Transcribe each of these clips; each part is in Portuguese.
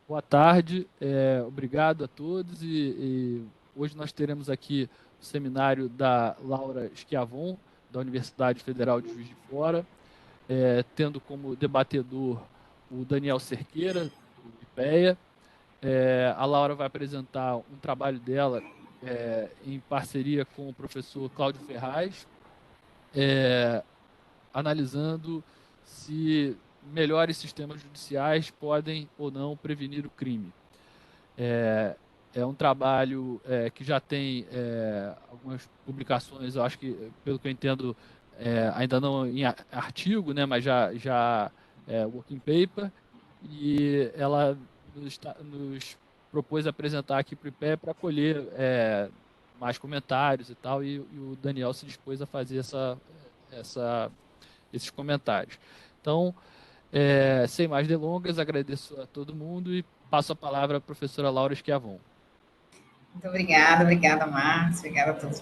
Boa tarde, obrigado a todos e hoje nós teremos aqui o seminário da Laura Schiavon, da Universidade Federal de Juiz de Fora, tendo como debatedor o Daniel Cerqueira, do IPEA. A Laura vai apresentar um trabalho dela em parceria com o professor Cláudio Ferraz, é, analisando se melhores sistemas judiciais podem ou não prevenir o crime. É, é um trabalho que já tem algumas publicações, eu acho que, pelo que eu entendo, ainda não em artigo, né, mas já working paper, e ela nos propôs apresentar aqui para o IPE para colher mais comentários e tal, e o Daniel se dispôs a fazer essa, esses comentários. Então, sem mais delongas, agradeço a todo mundo e passo a palavra à professora Laura Schiavon. Muito obrigada, Marcos, obrigada a todos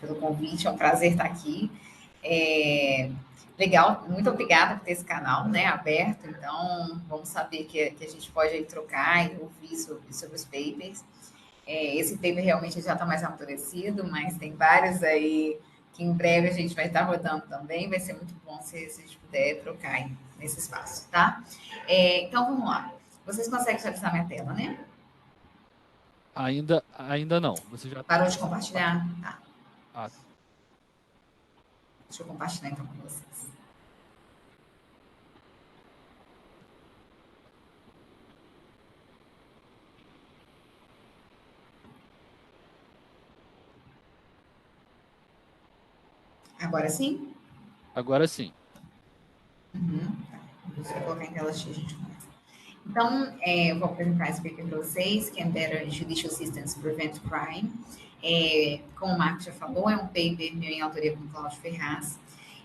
pelo convite, é um prazer estar aqui. Legal, muito obrigada por ter esse canal, né, aberto, então vamos saber que a gente pode aí trocar e ouvir sobre os papers. Esse paper realmente já está mais amadurecido, mas tem vários aí que em breve a gente vai estar rodando também, vai ser muito bom se a gente puder trocar aí nesse espaço, tá? Então vamos lá. Vocês conseguem visualizar minha tela, né? Ainda não. Você já. Parou de compartilhar? Tá. Ah, Deixa eu compartilhar então com vocês. Agora sim? agora sim. Uhum. Tá. Deixa eu colocar em tela cheia, a gente começa. Então, eu vou apresentar esse paper para vocês, Can Better Judicial Systems Prevent Crime? Como o Marco já falou, é um paper meu em autoria com o Cláudio Ferraz.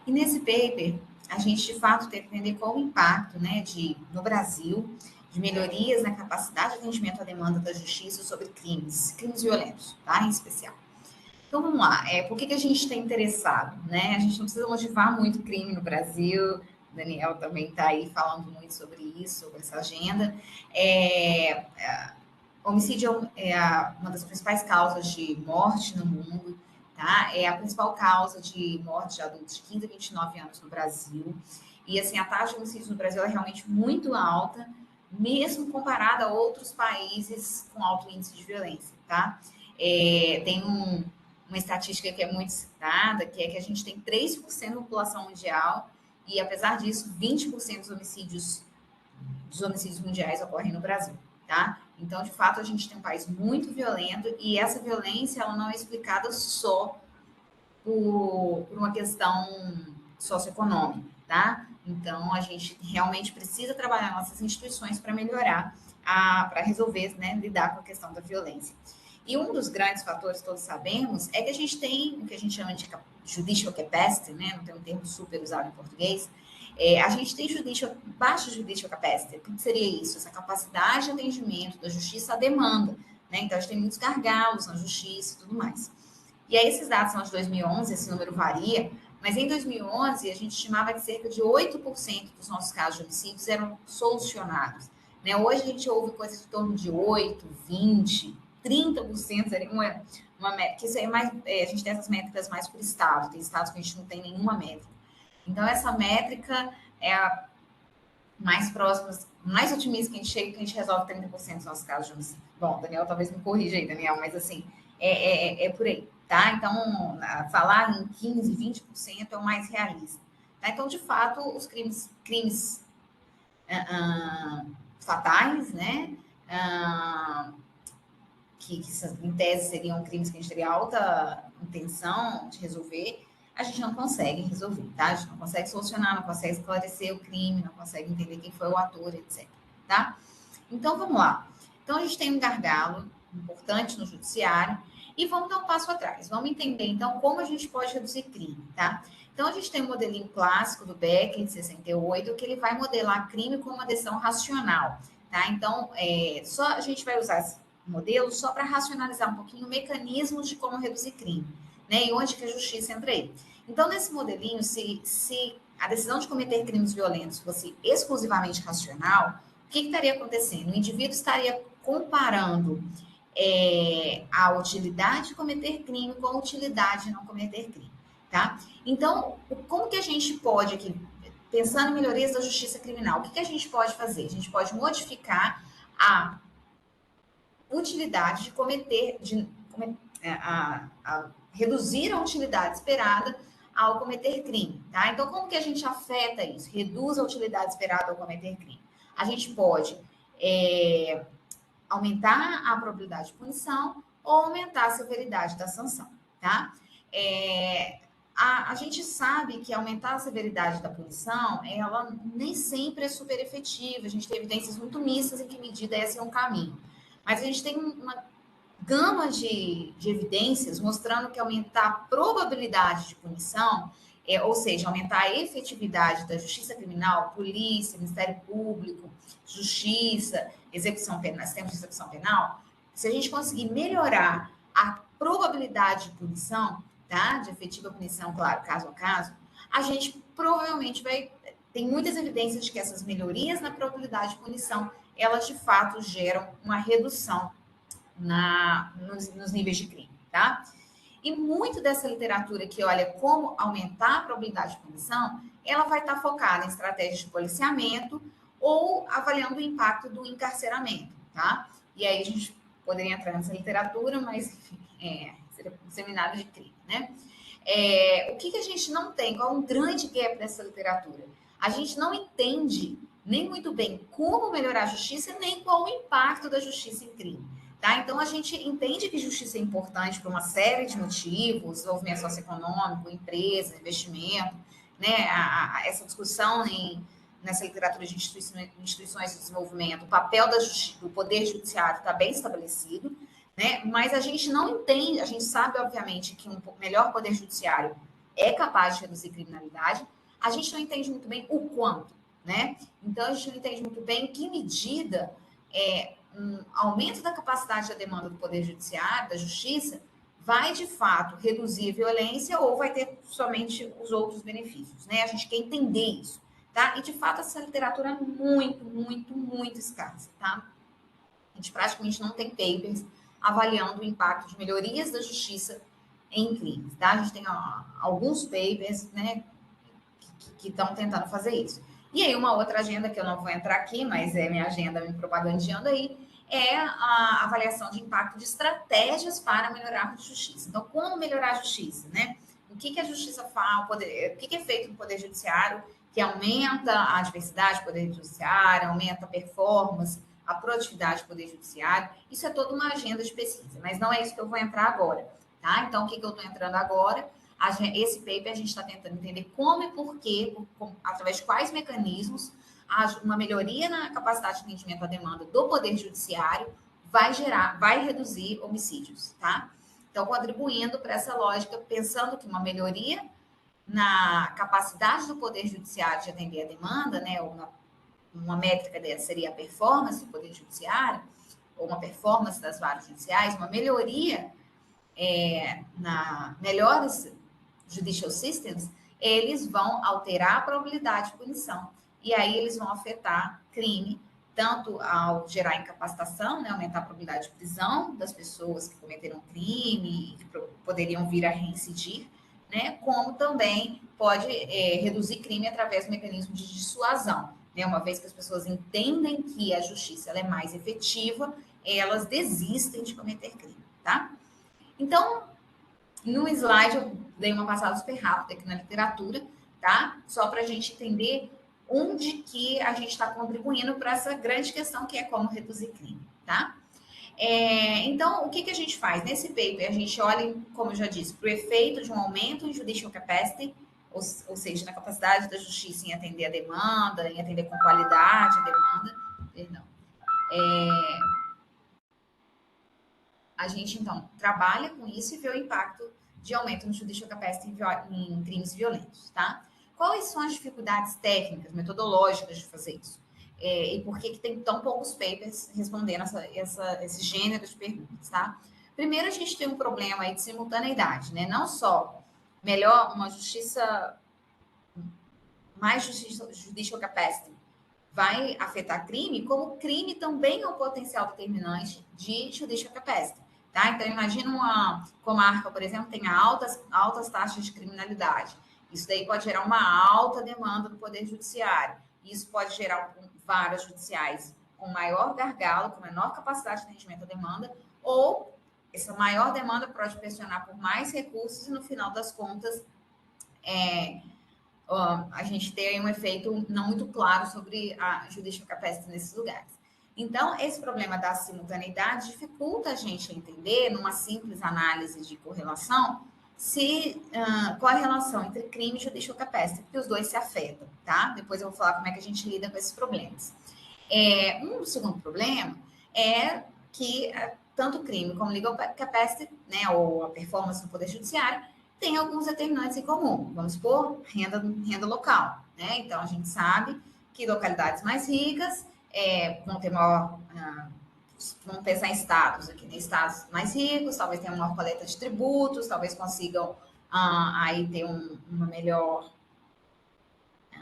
E nesse paper, a gente, de fato, tem que entender qual o impacto, né, no Brasil, de melhorias na capacidade de atendimento à demanda da justiça sobre crimes violentos, tá, em especial. Então, vamos lá. Por que a gente está interessado, né? A gente não precisa motivar muito crime no Brasil. O Daniel também está aí falando muito sobre isso, sobre essa agenda. Homicídio uma das principais causas de morte no mundo, tá? É a principal causa de morte de adultos de 15 a 29 anos no Brasil. E, assim, a taxa de homicídios no Brasil é realmente muito alta, mesmo comparada a outros países com alto índice de violência, tá? Tem uma estatística que é muito citada, que é que a gente tem 3% da população mundial e, apesar disso, 20% dos homicídios mundiais ocorrem no Brasil, tá? Então, de fato, a gente tem um país muito violento e essa violência ela não é explicada só por uma questão socioeconômica, tá? Então, a gente realmente precisa trabalhar nossas instituições para melhorar, para resolver, né, lidar com a questão da violência. E um dos grandes fatores, todos sabemos, é que a gente tem o que a gente chama de judicial capacity, né? Não tem um termo super usado em português. A gente tem baixa judicial capacity. O que seria isso? Essa capacidade de atendimento da justiça à demanda, né? Então, a gente tem muitos gargalos na justiça e tudo mais. E aí, esses dados são de 2011, esse número varia, mas em 2011 a gente estimava que cerca de 8% dos nossos casos de homicídios eram solucionados. Né? Hoje a gente ouve coisas em torno de 8, 20, 30% seria uma métrica, que isso é mais, a gente tem essas métricas mais por estado, tem estados que a gente não tem nenhuma métrica. Então, essa métrica é a mais próxima, mais otimista que a gente chega, que a gente resolve 30% dos nossos casos de homicídio. Bom, Daniel talvez me corrija aí, Daniel, mas assim, é por aí, tá? Então, falar em 15, 20% é o mais realista. Tá? Então, de fato, os crimes fatais, né? Que em tese seriam crimes que a gente teria alta intenção de resolver, a gente não consegue resolver, tá? A gente não consegue solucionar, não consegue esclarecer o crime, não consegue entender quem foi o ator, etc. Tá? Então, vamos lá. Então, a gente tem um gargalo importante no judiciário e vamos dar um passo atrás. Vamos entender, então, como a gente pode reduzir crime, tá? Então, a gente tem um modelinho clássico do Becker, de 68, que ele vai modelar crime como uma decisão racional, tá? Então, só a gente vai usar esse modelo só para racionalizar um pouquinho mecanismos de como reduzir crime, né? E onde que a justiça entra aí. Então, nesse modelinho, se a decisão de cometer crimes violentos fosse exclusivamente racional, que estaria acontecendo? O indivíduo estaria comparando a utilidade de cometer crime com a utilidade de não cometer crime, tá? Então, como que a gente pode aqui, pensando em melhorias da justiça criminal, o que a gente pode fazer? A gente pode modificar a utilidade de reduzir a utilidade esperada ao cometer crime, tá? Então, como que a gente afeta isso? Reduz a utilidade esperada ao cometer crime. A gente pode aumentar a probabilidade de punição ou aumentar a severidade da sanção, tá? A gente sabe que aumentar a severidade da punição, ela nem sempre é super efetiva. A gente tem evidências muito mistas em que medida esse é um caminho. Mas a gente tem uma gama de evidências mostrando que aumentar a probabilidade de punição, ou seja, aumentar a efetividade da justiça criminal, polícia, Ministério Público, justiça, execução penal, sistema de execução penal, se a gente conseguir melhorar a probabilidade de punição, tá? De efetiva punição, claro, caso a caso, a gente provavelmente tem muitas evidências de que essas melhorias na probabilidade de punição, elas de fato geram uma redução nos níveis de crime, tá? E muito dessa literatura que olha como aumentar a probabilidade de punição, ela vai estar focada em estratégias de policiamento ou avaliando o impacto do encarceramento, tá? E aí a gente poderia entrar nessa literatura, mas enfim, seria um seminário de crime, né? O que a gente não tem? Qual é um grande gap nessa literatura? A gente não entende nem muito bem como melhorar a justiça, nem qual o impacto da justiça em crime. Tá? Então, a gente entende que justiça é importante por uma série de motivos, desenvolvimento socioeconômico, empresas, investimento, né? Essa discussão nessa literatura de instituições de desenvolvimento, o papel do poder judiciário está bem estabelecido, né? Mas a gente não entende, a gente sabe, obviamente, que um melhor poder judiciário é capaz de reduzir criminalidade, a gente não entende muito bem o quanto, né? Então, a gente não entende muito bem em que medida um aumento da capacidade da demanda do Poder Judiciário, da Justiça, vai, de fato, reduzir a violência ou vai ter somente os outros benefícios, né? A gente quer entender isso, tá? E, de fato, essa literatura é muito, muito, muito escassa, tá? A gente praticamente não tem papers avaliando o impacto de melhorias da justiça em crimes, tá? A gente tem alguns papers, né, que estão tentando fazer isso. E aí, uma outra agenda que eu não vou entrar aqui, mas é minha agenda me propagandeando aí, é a avaliação de impacto de estratégias para melhorar a justiça. Então, como melhorar a justiça, né? O que a justiça faz, o que é feito no Poder Judiciário que aumenta a diversidade do Poder Judiciário, aumenta a performance, a produtividade do Poder Judiciário. Isso é toda uma agenda de pesquisa, mas não é isso que eu vou entrar agora, tá? Então, o que eu estou entrando agora? Esse paper a gente está tentando entender como e por quê, através de quais mecanismos uma melhoria na capacidade de atendimento à demanda do Poder Judiciário vai reduzir homicídios, tá? Então, contribuindo para essa lógica, pensando que uma melhoria na capacidade do Poder Judiciário de atender a demanda, né, uma métrica dessa seria a performance do Poder Judiciário, ou uma performance das varas judiciais, uma melhoria na melhores judicial systems, eles vão alterar a probabilidade de punição. E aí eles vão afetar crime, tanto ao gerar incapacitação, né, aumentar a probabilidade de prisão das pessoas que cometeram crime e que poderiam vir a reincidir, né, como também pode reduzir crime através do mecanismo de dissuasão, né, uma vez que as pessoas entendem que a justiça ela é mais efetiva, elas desistem de cometer crime, tá? Então, no slide eu dei uma passada super rápida aqui na literatura, tá? Só para a gente entender onde que a gente está contribuindo para essa grande questão que é como reduzir crime, tá? Então, o que a gente faz? Nesse paper, a gente olha, como eu já disse, para o efeito de um aumento em judicial capacity, ou seja, na capacidade da justiça em atender a demanda, em atender com qualidade a demanda. Perdão. A gente, então, trabalha com isso e vê o impacto de aumento no judicial capacity em crimes violentos, tá? Quais são as dificuldades técnicas, metodológicas de fazer isso? E por que tem tão poucos papers respondendo esse gênero de perguntas, tá? Primeiro, a gente tem um problema aí de simultaneidade, né? Não só melhor uma justiça, mais judicial capacity, vai afetar crime, como crime também é um potencial determinante de judicial capacity. Tá? Então, imagina uma comarca, por exemplo, tenha altas taxas de criminalidade. Isso daí pode gerar uma alta demanda no Poder Judiciário. Isso pode gerar varas judiciais com maior gargalo, com menor capacidade de atendimento à demanda, ou essa maior demanda pode pressionar por mais recursos e, no final das contas, a gente tem um efeito não muito claro sobre a judicial capacity nesses lugares. Então, esse problema da simultaneidade dificulta a gente entender, numa simples análise de correlação, qual é a relação entre crime e judicial capacity, porque os dois se afetam, tá? Depois eu vou falar como é que a gente lida com esses problemas. Um segundo problema é que tanto o crime como legal capacity, né, ou a performance no Poder Judiciário, tem alguns determinantes em comum. Vamos supor, renda local, né? Então, a gente sabe que localidades mais ricas vão ter maior... vamos pensar em estados aqui, né? Estados mais ricos, talvez tenham maior coleta de tributos, talvez consigam aí ter uma melhor...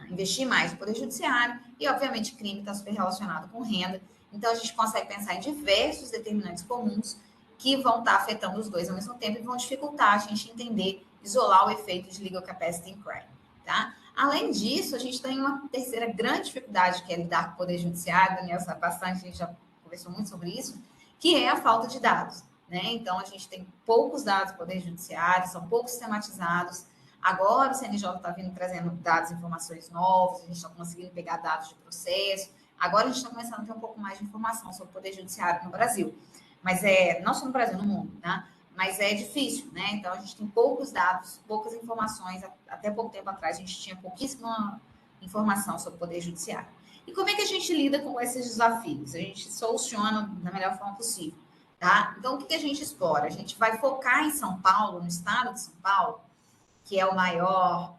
investir mais no Poder Judiciário, e, obviamente, crime está super relacionado com renda. Então, a gente consegue pensar em diversos determinantes comuns que vão estar afetando os dois ao mesmo tempo e vão dificultar a gente entender, isolar o efeito de legal capacity in crime, tá? Além disso, a gente tem uma terceira grande dificuldade, que é lidar com o Poder Judiciário. Daniel sabe bastante, a gente já conversou muito sobre isso, que é a falta de dados, né? Então, a gente tem poucos dados do Poder Judiciário, são poucos sistematizados. Agora o CNJ está vindo trazendo dados e informações novos, a gente está conseguindo pegar dados de processo. Agora a gente está começando a ter um pouco mais de informação sobre o Poder Judiciário no Brasil. Mas não só no Brasil, no mundo, né? Mas é difícil, né? Então a gente tem poucos dados, poucas informações. Até pouco tempo atrás a gente tinha pouquíssima informação sobre o Poder Judiciário. E como é que a gente lida com esses desafios? A gente soluciona da melhor forma possível, tá? Então o que a gente explora? A gente vai focar em São Paulo, no estado de São Paulo, que é o maior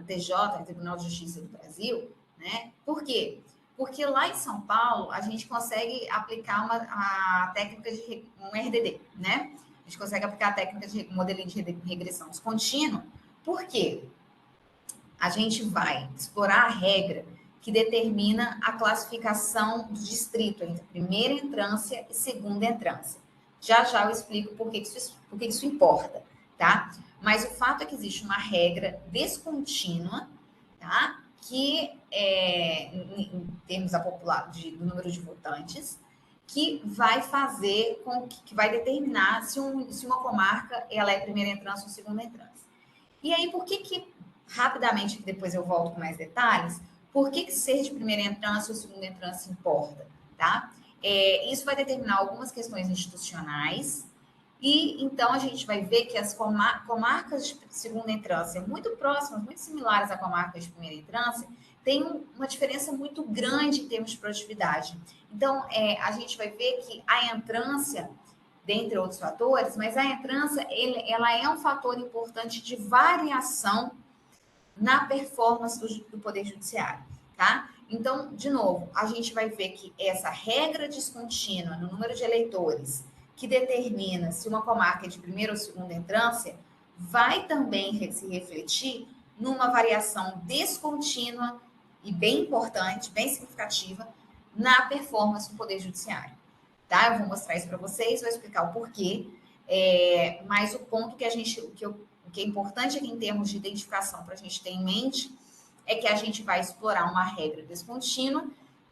TJ, Tribunal de Justiça do Brasil, né? Por quê? Porque lá em São Paulo a gente consegue aplicar a técnica de um RDD, né? A gente consegue aplicar a técnica de modelinho de regressão descontínua. Por quê? A gente vai explorar a regra que determina a classificação do distrito entre primeira entrância e segunda entrância. Já já eu explico por que isso importa, tá? Mas o fato é que existe uma regra descontínua, tá? Que, em termos do número de votantes, que vai fazer que vai determinar se uma comarca ela é primeira entrância ou segunda entrância. E aí, por que rapidamente, depois eu volto com mais detalhes, por que ser de primeira entrância ou segunda entrância importa, tá? Isso vai determinar algumas questões institucionais, e então a gente vai ver que as comarcas de segunda entrância, muito próximas, muito similares a comarcas de primeira entrância, têm uma diferença muito grande em termos de produtividade. Então, a gente vai ver que a entrância, dentre outros fatores, mas a entrância ela é um fator importante de variação na performance do Poder Judiciário, tá? Então, de novo, a gente vai ver que essa regra descontínua no número de eleitores que determina se uma comarca é de primeira ou segunda entrância vai também se refletir numa variação descontínua e bem importante, bem significativa, na performance do Poder Judiciário. Tá? Eu vou mostrar isso para vocês, vou explicar o porquê, mas o ponto que que é importante aqui em termos de identificação para a gente ter em mente é que a gente vai explorar uma regra descontínua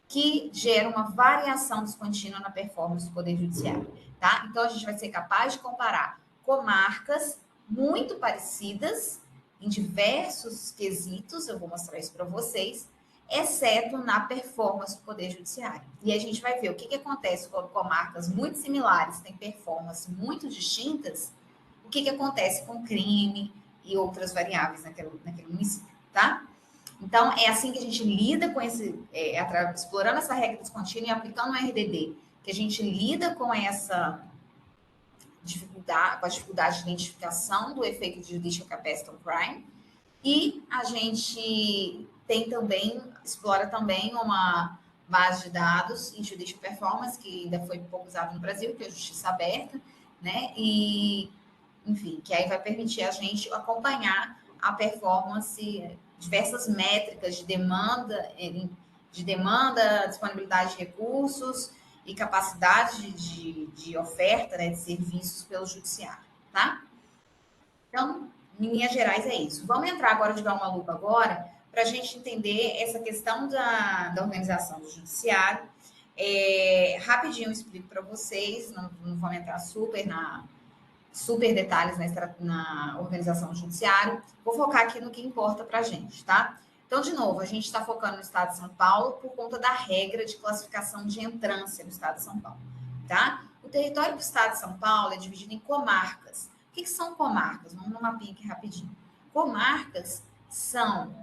que gera uma variação descontínua na performance do Poder Judiciário, tá? Então, a gente vai ser capaz de comparar comarcas muito parecidas em diversos quesitos, eu vou mostrar isso para vocês, exceto na performance do Poder Judiciário. E a gente vai ver o que acontece quando comarcas muito similares têm performance muito distintas, o que acontece com crime e outras variáveis naquele município, tá? Então, é assim que a gente lida com explorando essa regra descontínua e aplicando o RDD, que a gente lida com essa dificuldade, com a dificuldade de identificação do efeito de judicial capacity on crime, e a gente explora também uma base de dados em judicial performance, que ainda foi pouco usado no Brasil, que é a Justiça Aberta, né? E, enfim, que aí vai permitir a gente acompanhar a performance, diversas métricas de demanda de demanda, disponibilidade de recursos e capacidade de oferta, né, de serviços pelo judiciário, tá? Então, em linhas gerais, é isso. Vamos entrar agora de dar uma lupa agora para a gente entender essa questão da organização do judiciário. Rapidinho eu explico para vocês, não vamos entrar super detalhes na organização do judiciário. Vou focar aqui no que importa para a gente, tá? Então, de novo, a gente está focando no estado de São Paulo por conta da regra de classificação de entrância no estado de São Paulo, tá? O território do estado de São Paulo é dividido em comarcas. O que são comarcas? Vamos no mapinha aqui rapidinho. Comarcas são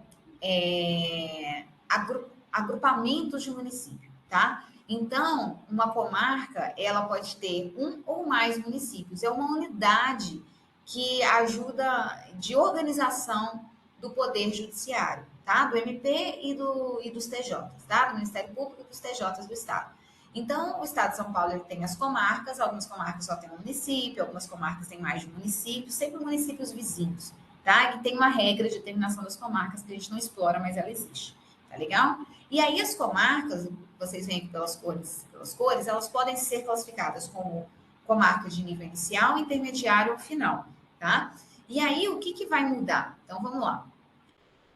agrupamentos de município, tá? Então, uma comarca, ela pode ter um ou mais municípios. É uma unidade que ajuda de organização do poder judiciário, tá? Do MP e dos TJs, tá? Do Ministério Público e dos TJs do Estado. Então, o Estado de São Paulo ele tem as comarcas, algumas comarcas só tem um município, algumas comarcas têm mais de um município, sempre municípios vizinhos, tá? Que tem uma regra de determinação das comarcas que a gente não explora, mas ela existe, tá legal? E aí as comarcas, vocês veem aqui pelas cores, elas podem ser classificadas como comarca de nível inicial, intermediário ou final, tá? E aí o que vai mudar? Então vamos lá.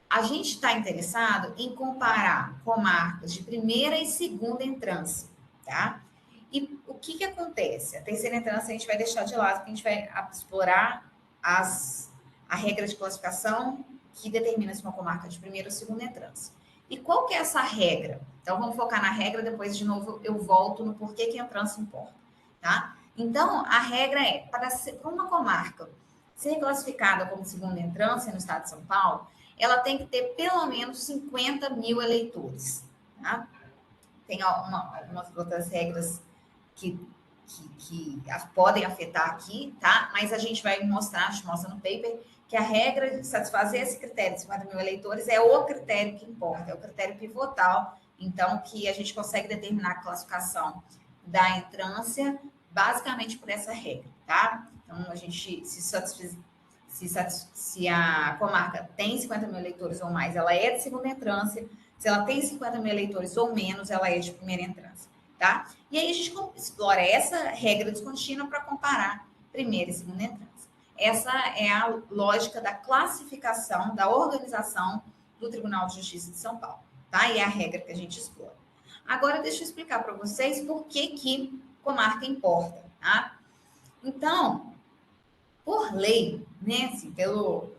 A gente está interessado em comparar comarcas de primeira e segunda entrância, tá? E o que acontece? A terceira entrância a gente vai deixar de lado, porque a gente vai explorar a regra de classificação que determina se uma comarca de primeira ou segunda entrância. E qual que é essa regra? Então, vamos focar na regra, depois, de novo, eu volto no porquê que a entrância importa, tá? Então, a regra é, para uma comarca ser classificada como segunda entrância no estado de São Paulo, ela tem que ter pelo menos 50 mil eleitores, tá? Tem algumas outras regras que podem afetar aqui, tá? Mas a gente mostra no paper, que a regra de satisfazer esse critério de 50 mil eleitores é o critério que importa, é o critério pivotal, então, que a gente consegue determinar a classificação da entrância basicamente por essa regra, tá? Então, a gente se a comarca tem 50 mil eleitores ou mais, ela é de segunda entrância. Se ela tem 50 mil eleitores ou menos, ela é de primeira entrância, tá? E aí a gente explora essa regra descontínua para comparar primeira e segunda entrância. Essa é a lógica da classificação, da organização do Tribunal de Justiça de São Paulo, tá? E é a regra que a gente explora. Agora, deixa eu explicar para vocês por que comarca importa, tá? Então, por lei, né, assim, pelas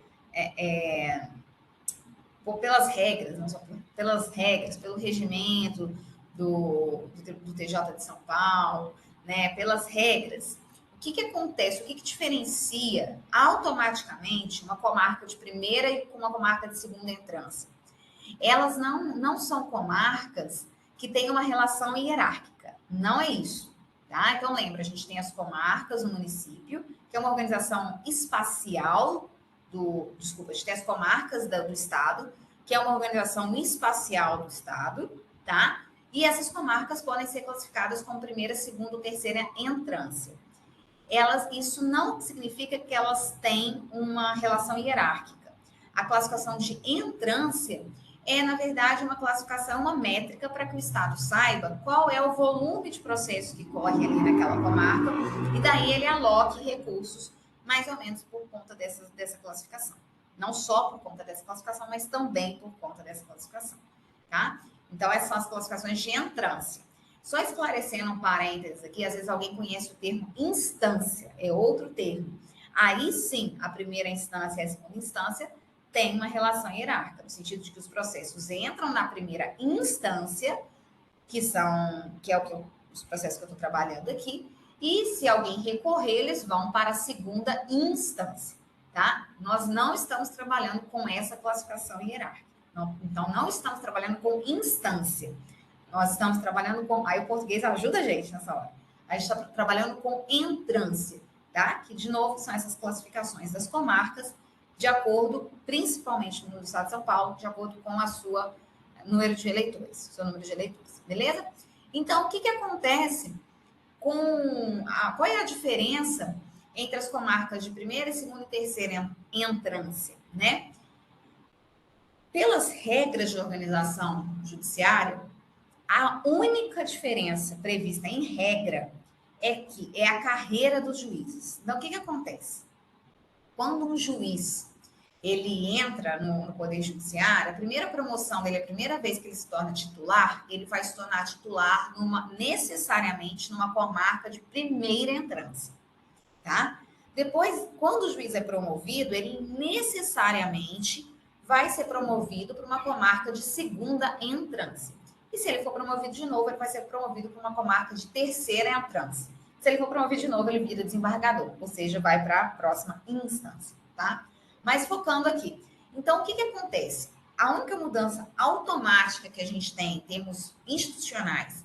regras, não só pelas regras, pelo regimento do TJ de São Paulo, né, pelas regras, o que acontece, o que diferencia automaticamente uma comarca de primeira e uma comarca de segunda entrância? Elas não são comarcas que têm uma relação hierárquica, não é isso. Tá? Então, lembra, a gente tem as comarcas, o município, que é uma organização espacial a gente tem as comarcas do Estado, que é uma organização espacial do Estado, tá? E essas comarcas podem ser classificadas como primeira, segunda ou terceira entrância. Isso não significa que elas têm uma relação hierárquica. A classificação de entrância é, na verdade, uma classificação, uma métrica para que o Estado saiba qual é o volume de processo que corre ali naquela comarca e daí ele aloque recursos mais ou menos por conta dessa classificação. Não só por conta dessa classificação, mas também por conta dessa classificação, tá? Então, essas são as classificações de entrância. Só esclarecendo um parênteses aqui, às vezes alguém conhece o termo instância, é outro termo. Aí sim, a primeira instância e a segunda instância tem uma relação hierárquica, no sentido de que os processos entram na primeira instância, que é os processos que eu estou trabalhando aqui, e se alguém recorrer, eles vão para a segunda instância, tá? Nós não estamos trabalhando com essa classificação hierárquica. Então, não estamos trabalhando com instância. Nós estamos trabalhando com... Aí o português ajuda a gente nessa hora. A gente está trabalhando com entrância, tá? Que, de novo, são essas classificações das comarcas, de acordo, principalmente no estado de São Paulo, de acordo com a sua número de eleitores, seu número de eleitores, beleza? Então, o que acontece qual é a diferença entre as comarcas de primeira, segunda e terceira entrância, né? pelas regras de organização judiciária, a única diferença prevista em regra é que é a carreira dos juízes. Então, o que acontece? Quando um juiz ele entra no Poder Judiciário, a primeira promoção dele, a primeira vez que ele se torna titular, ele vai se tornar titular necessariamente numa comarca de primeira entrância, tá? Depois, quando o juiz é promovido, ele necessariamente vai ser promovido para uma comarca de segunda entrância. E se ele for promovido de novo, ele vai ser promovido para uma comarca de terceira entrância. Se ele for promovido de novo, ele vira desembargador, ou seja, vai para a próxima instância, tá? Mas focando aqui. Então, o que acontece? A única mudança automática que a gente tem em termos institucionais,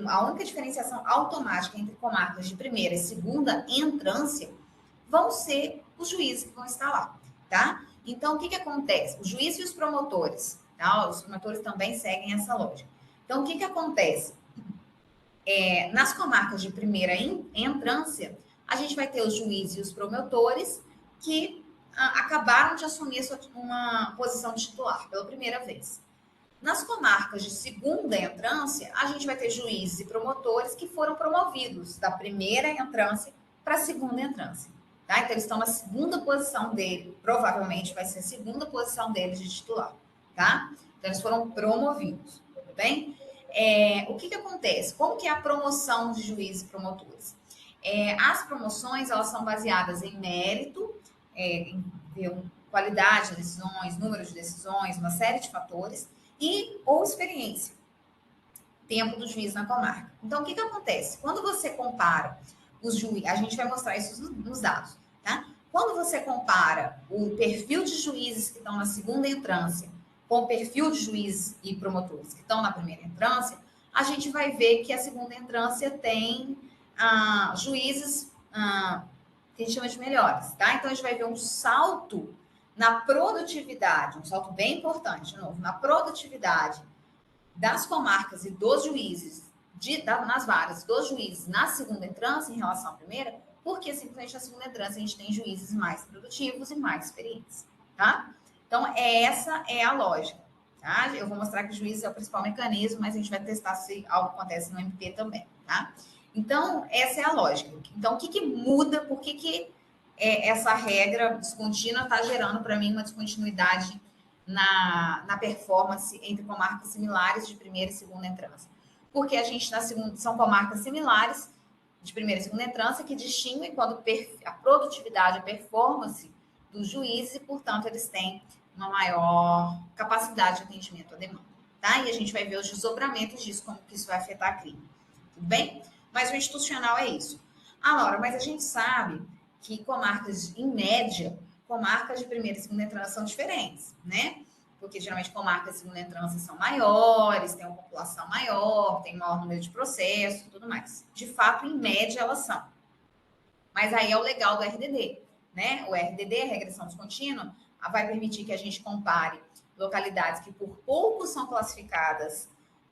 a única diferenciação automática entre comarcas de primeira e segunda entrância, vão ser os juízes que vão estar lá, tá? Então, o que acontece? O juiz e os promotores, tá? Os promotores também seguem essa lógica. Então, o que acontece? Nas comarcas de primeira entrância, a gente vai ter os juízes e os promotores que acabaram de assumir uma posição de titular pela primeira vez. Nas comarcas de segunda entrância, a gente vai ter juízes e promotores que foram promovidos da primeira entrância para a segunda entrância. Tá? Então, eles estão na segunda posição dele, provavelmente vai ser a segunda posição deles de titular. Tá? Então, eles foram promovidos. Tudo bem? O que acontece? Como que é a promoção de juízes e promotores? As promoções, elas são baseadas em mérito, em qualidade de decisões, número de decisões, uma série de fatores, ou experiência, tempo do juiz na comarca. Então, o que acontece? Quando você compara os juízes, a gente vai mostrar isso nos dados, tá? Quando você compara o perfil de juízes que estão na segunda entrância com o perfil de juízes e promotores que estão na primeira entrância, a gente vai ver que a segunda entrância tem juízes que a gente chama de melhores, tá? Então, a gente vai ver um salto na produtividade, um salto bem importante, de novo, na produtividade das comarcas e dos juízes, nas varas dos juízes na segunda entrância em relação à primeira, porque simplesmente na segunda entrância a gente tem juízes mais produtivos e mais experientes, tá? Então, essa é a lógica, tá? Eu vou mostrar que o juiz é o principal mecanismo, mas a gente vai testar se algo acontece no MP também, tá? Então, essa é a lógica. Então, o que muda? Por que essa regra descontínua está gerando para mim uma descontinuidade na performance entre comarcas similares de primeira e segunda entrância? Porque a gente são comarcas similares de primeira e segunda entrância que distinguem quando a produtividade, a performance dos juízes e, portanto, eles têm uma maior capacidade de atendimento à demanda, tá? E a gente vai ver os desdobramentos disso, como que isso vai afetar a crime. Tudo bem? Mas o institucional é isso. Laura, mas a gente sabe que comarcas, em média, comarcas de primeira e segunda entrância são diferentes, né? Porque geralmente comarcas de segunda entrância são maiores, têm uma população maior, tem maior número de processos e tudo mais. De fato, em média, elas são. Mas aí é o legal do RDD, né? O RDD, a regressão descontínua, vai permitir que a gente compare localidades que por pouco são classificadas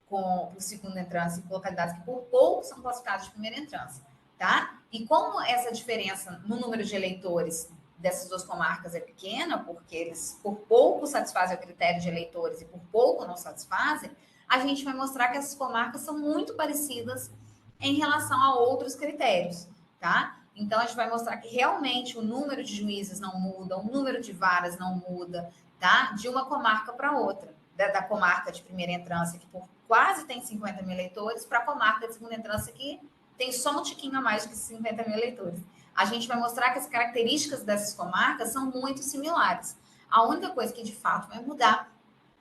por segunda entrância e localidades que por pouco são classificadas de primeira entrância, tá? E como essa diferença no número de eleitores dessas duas comarcas é pequena, porque eles por pouco satisfazem o critério de eleitores e por pouco não satisfazem, a gente vai mostrar que essas comarcas são muito parecidas em relação a outros critérios, tá? Então, a gente vai mostrar que realmente o número de juízes não muda, o número de varas não muda, tá? De uma comarca para outra. Da comarca de primeira entrância, que por quase tem 50 mil eleitores, para a comarca de segunda entrância, que tem só um tiquinho a mais que 50 mil eleitores. A gente vai mostrar que as características dessas comarcas são muito similares. A única coisa que, de fato, vai mudar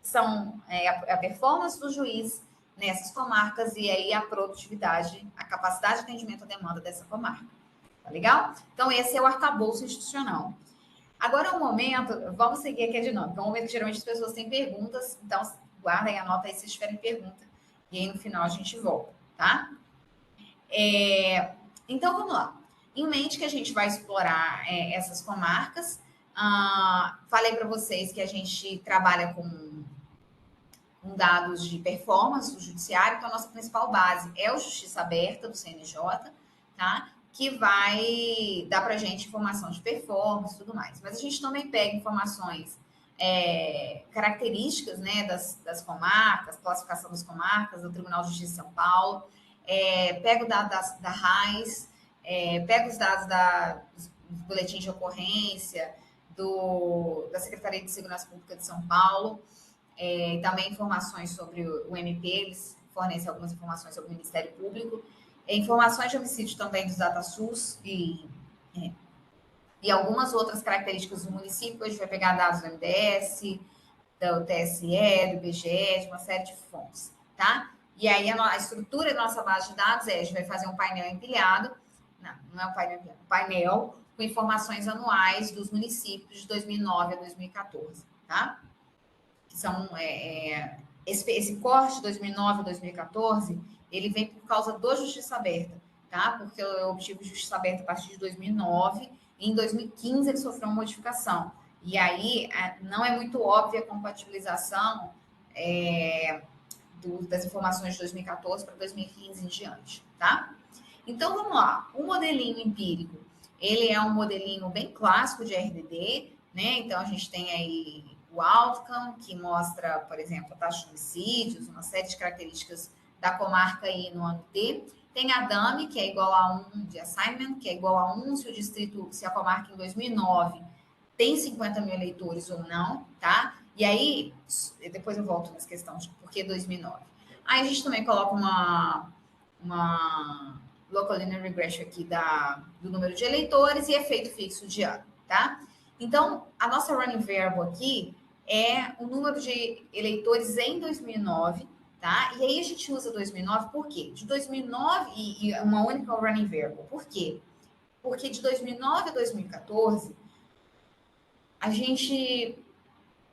são a performance do juiz nessas comarcas e aí a produtividade, a capacidade de atendimento à demanda dessa comarca. Tá legal? Então, esse é o arcabouço institucional. Agora é um momento, vamos seguir aqui a dinâmica. É um momento que geralmente as pessoas têm perguntas, então guardem, anota aí se tiverem pergunta. E aí no final a gente volta, tá? Então vamos lá. Em mente que a gente vai explorar essas comarcas. Falei para vocês que a gente trabalha com dados de performance do judiciário, então a nossa principal base é o Justiça Aberta do CNJ, tá? Que vai dar para a gente informação de performance e tudo mais. Mas a gente também pega informações características, né, das comarcas, classificação das comarcas, do Tribunal de Justiça de São Paulo, pega o dado da RAIS, pega os dados dos boletins de ocorrência, da Secretaria de Segurança Pública de São Paulo, também informações sobre o MP, eles fornecem algumas informações sobre o Ministério Público, informações de homicídio também dos DataSUS e algumas outras características do município. A gente vai pegar dados do MDS, do TSE, do IBGE, de uma série de fontes, tá? E aí a estrutura da nossa base de dados a gente vai fazer um painel empilhado, não é um painel empilhado, um painel com informações anuais dos municípios de 2009 a 2014, tá? Que são, esse corte de 2009 a 2014, ele vem por causa do Justiça Aberta, tá? Porque eu obtive Justiça Aberta a partir de 2009, e em 2015 ele sofreu uma modificação. E aí não é muito óbvia a compatibilização das informações de 2014 para 2015 em diante, tá? Então, vamos lá. O modelinho empírico, ele é um modelinho bem clássico de RDD, né? Então, a gente tem aí o outcome, que mostra, por exemplo, a taxa de homicídios, uma série de características da comarca aí no ano T. Tem a DAME, que é igual a 1 de assignment, que é igual a 1 se o distrito, se a comarca em 2009 tem 50 mil eleitores ou não, tá? E aí, depois eu volto nessa questão de por que 2009. Aí a gente também coloca uma local linear regression aqui do número de eleitores e efeito fixo de ano, tá? Então, a nossa running variable aqui é o número de eleitores em 2009, tá? E aí a gente usa 2009 por quê? De 2009 e uma única running variable. Por quê? Porque de 2009 a 2014, a gente,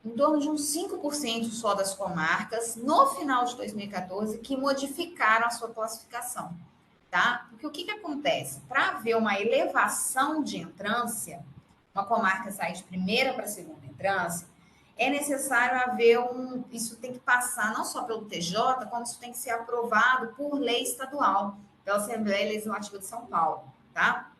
em torno de uns 5% só das comarcas, no final de 2014, que modificaram a sua classificação, tá? Porque o que acontece? Para haver uma elevação de entrância, uma comarca sair de primeira para segunda entrância, é necessário haver isso tem que passar não só pelo TJ, como isso tem que ser aprovado por lei estadual, pela Assembleia Legislativa de São Paulo, tá?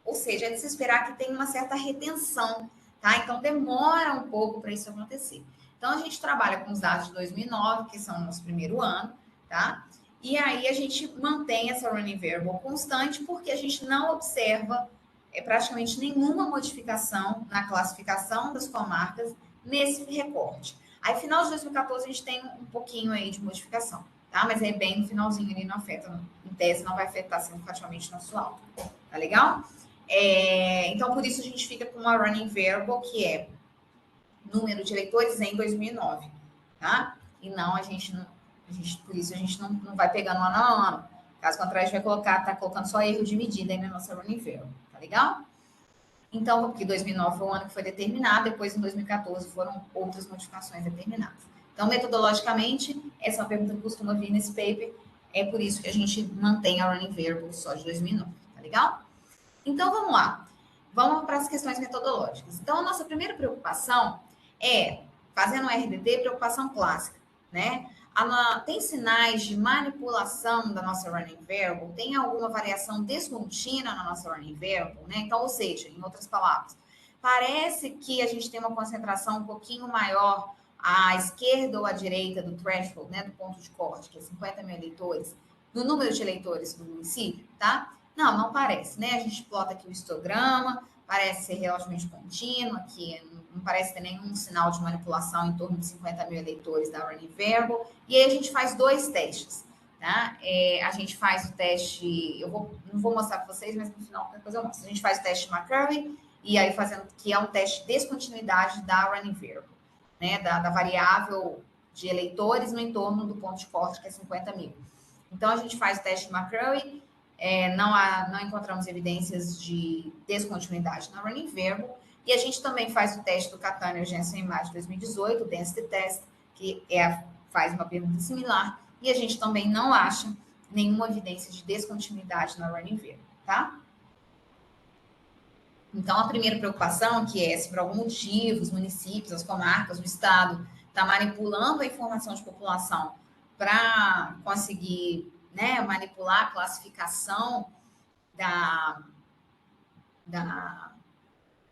Ou seja, é de se esperar que tenha uma certa retenção, tá? Então, demora um pouco para isso acontecer. Então, a gente trabalha com os dados de 2009, que são o nosso primeiro ano, tá? E aí, a gente mantém essa running variable constante, porque a gente não observa praticamente nenhuma modificação na classificação das comarcas nesse recorte. Aí, final de 2014, a gente tem um pouquinho aí de modificação, tá? Mas é bem no finalzinho ali, não afeta, em tese, não vai afetar significativamente nosso alto. Tá legal? Então, por isso a gente fica com uma running variable, que é número de eleitores em 2009, tá? E não, por isso a gente não vai pegando ano a ano. Caso contrário, a gente vai tá colocando só erro de medida aí na nossa running variable, tá legal? Então, porque 2009 foi o ano que foi determinado, depois em 2014 foram outras modificações determinadas. Então, metodologicamente, essa é uma pergunta que costuma vir nesse paper, é por isso que a gente mantém a running variable só de 2009, tá legal? Então, vamos lá. Vamos para as questões metodológicas. Então, a nossa primeira preocupação é, fazendo um RDD, preocupação clássica, né? Tem sinais de manipulação da nossa running variable? Tem alguma variação descontínua na nossa running variable, né? Então, ou seja, em outras palavras, parece que a gente tem uma concentração um pouquinho maior à esquerda ou à direita do threshold, né? Do ponto de corte, que é 50 mil eleitores, no número de eleitores do município, tá? Não parece, né? A gente plota aqui o histograma, parece ser relativamente contínuo, aqui não parece ter nenhum sinal de manipulação em torno de 50 mil eleitores da running variable. E aí a gente faz dois testes, tá? A gente faz o teste, não vou mostrar para vocês, mas no final depois eu mostro. A gente faz o teste McCurry, e aí que é um teste de descontinuidade da running variable, né? Da variável de eleitores no entorno do ponto de corte, que é 50 mil. Então, a gente faz o teste de McCurry, não encontramos evidências de descontinuidade na running variable, e a gente também faz o teste do Catania Jensen Image 2018, o Density Test, que faz uma pergunta similar, e a gente também não acha nenhuma evidência de descontinuidade na running variable, tá? Então, a primeira preocupação, que é se por algum motivo os municípios, as comarcas, o estado está manipulando a informação de população para conseguir, né, manipular a classificação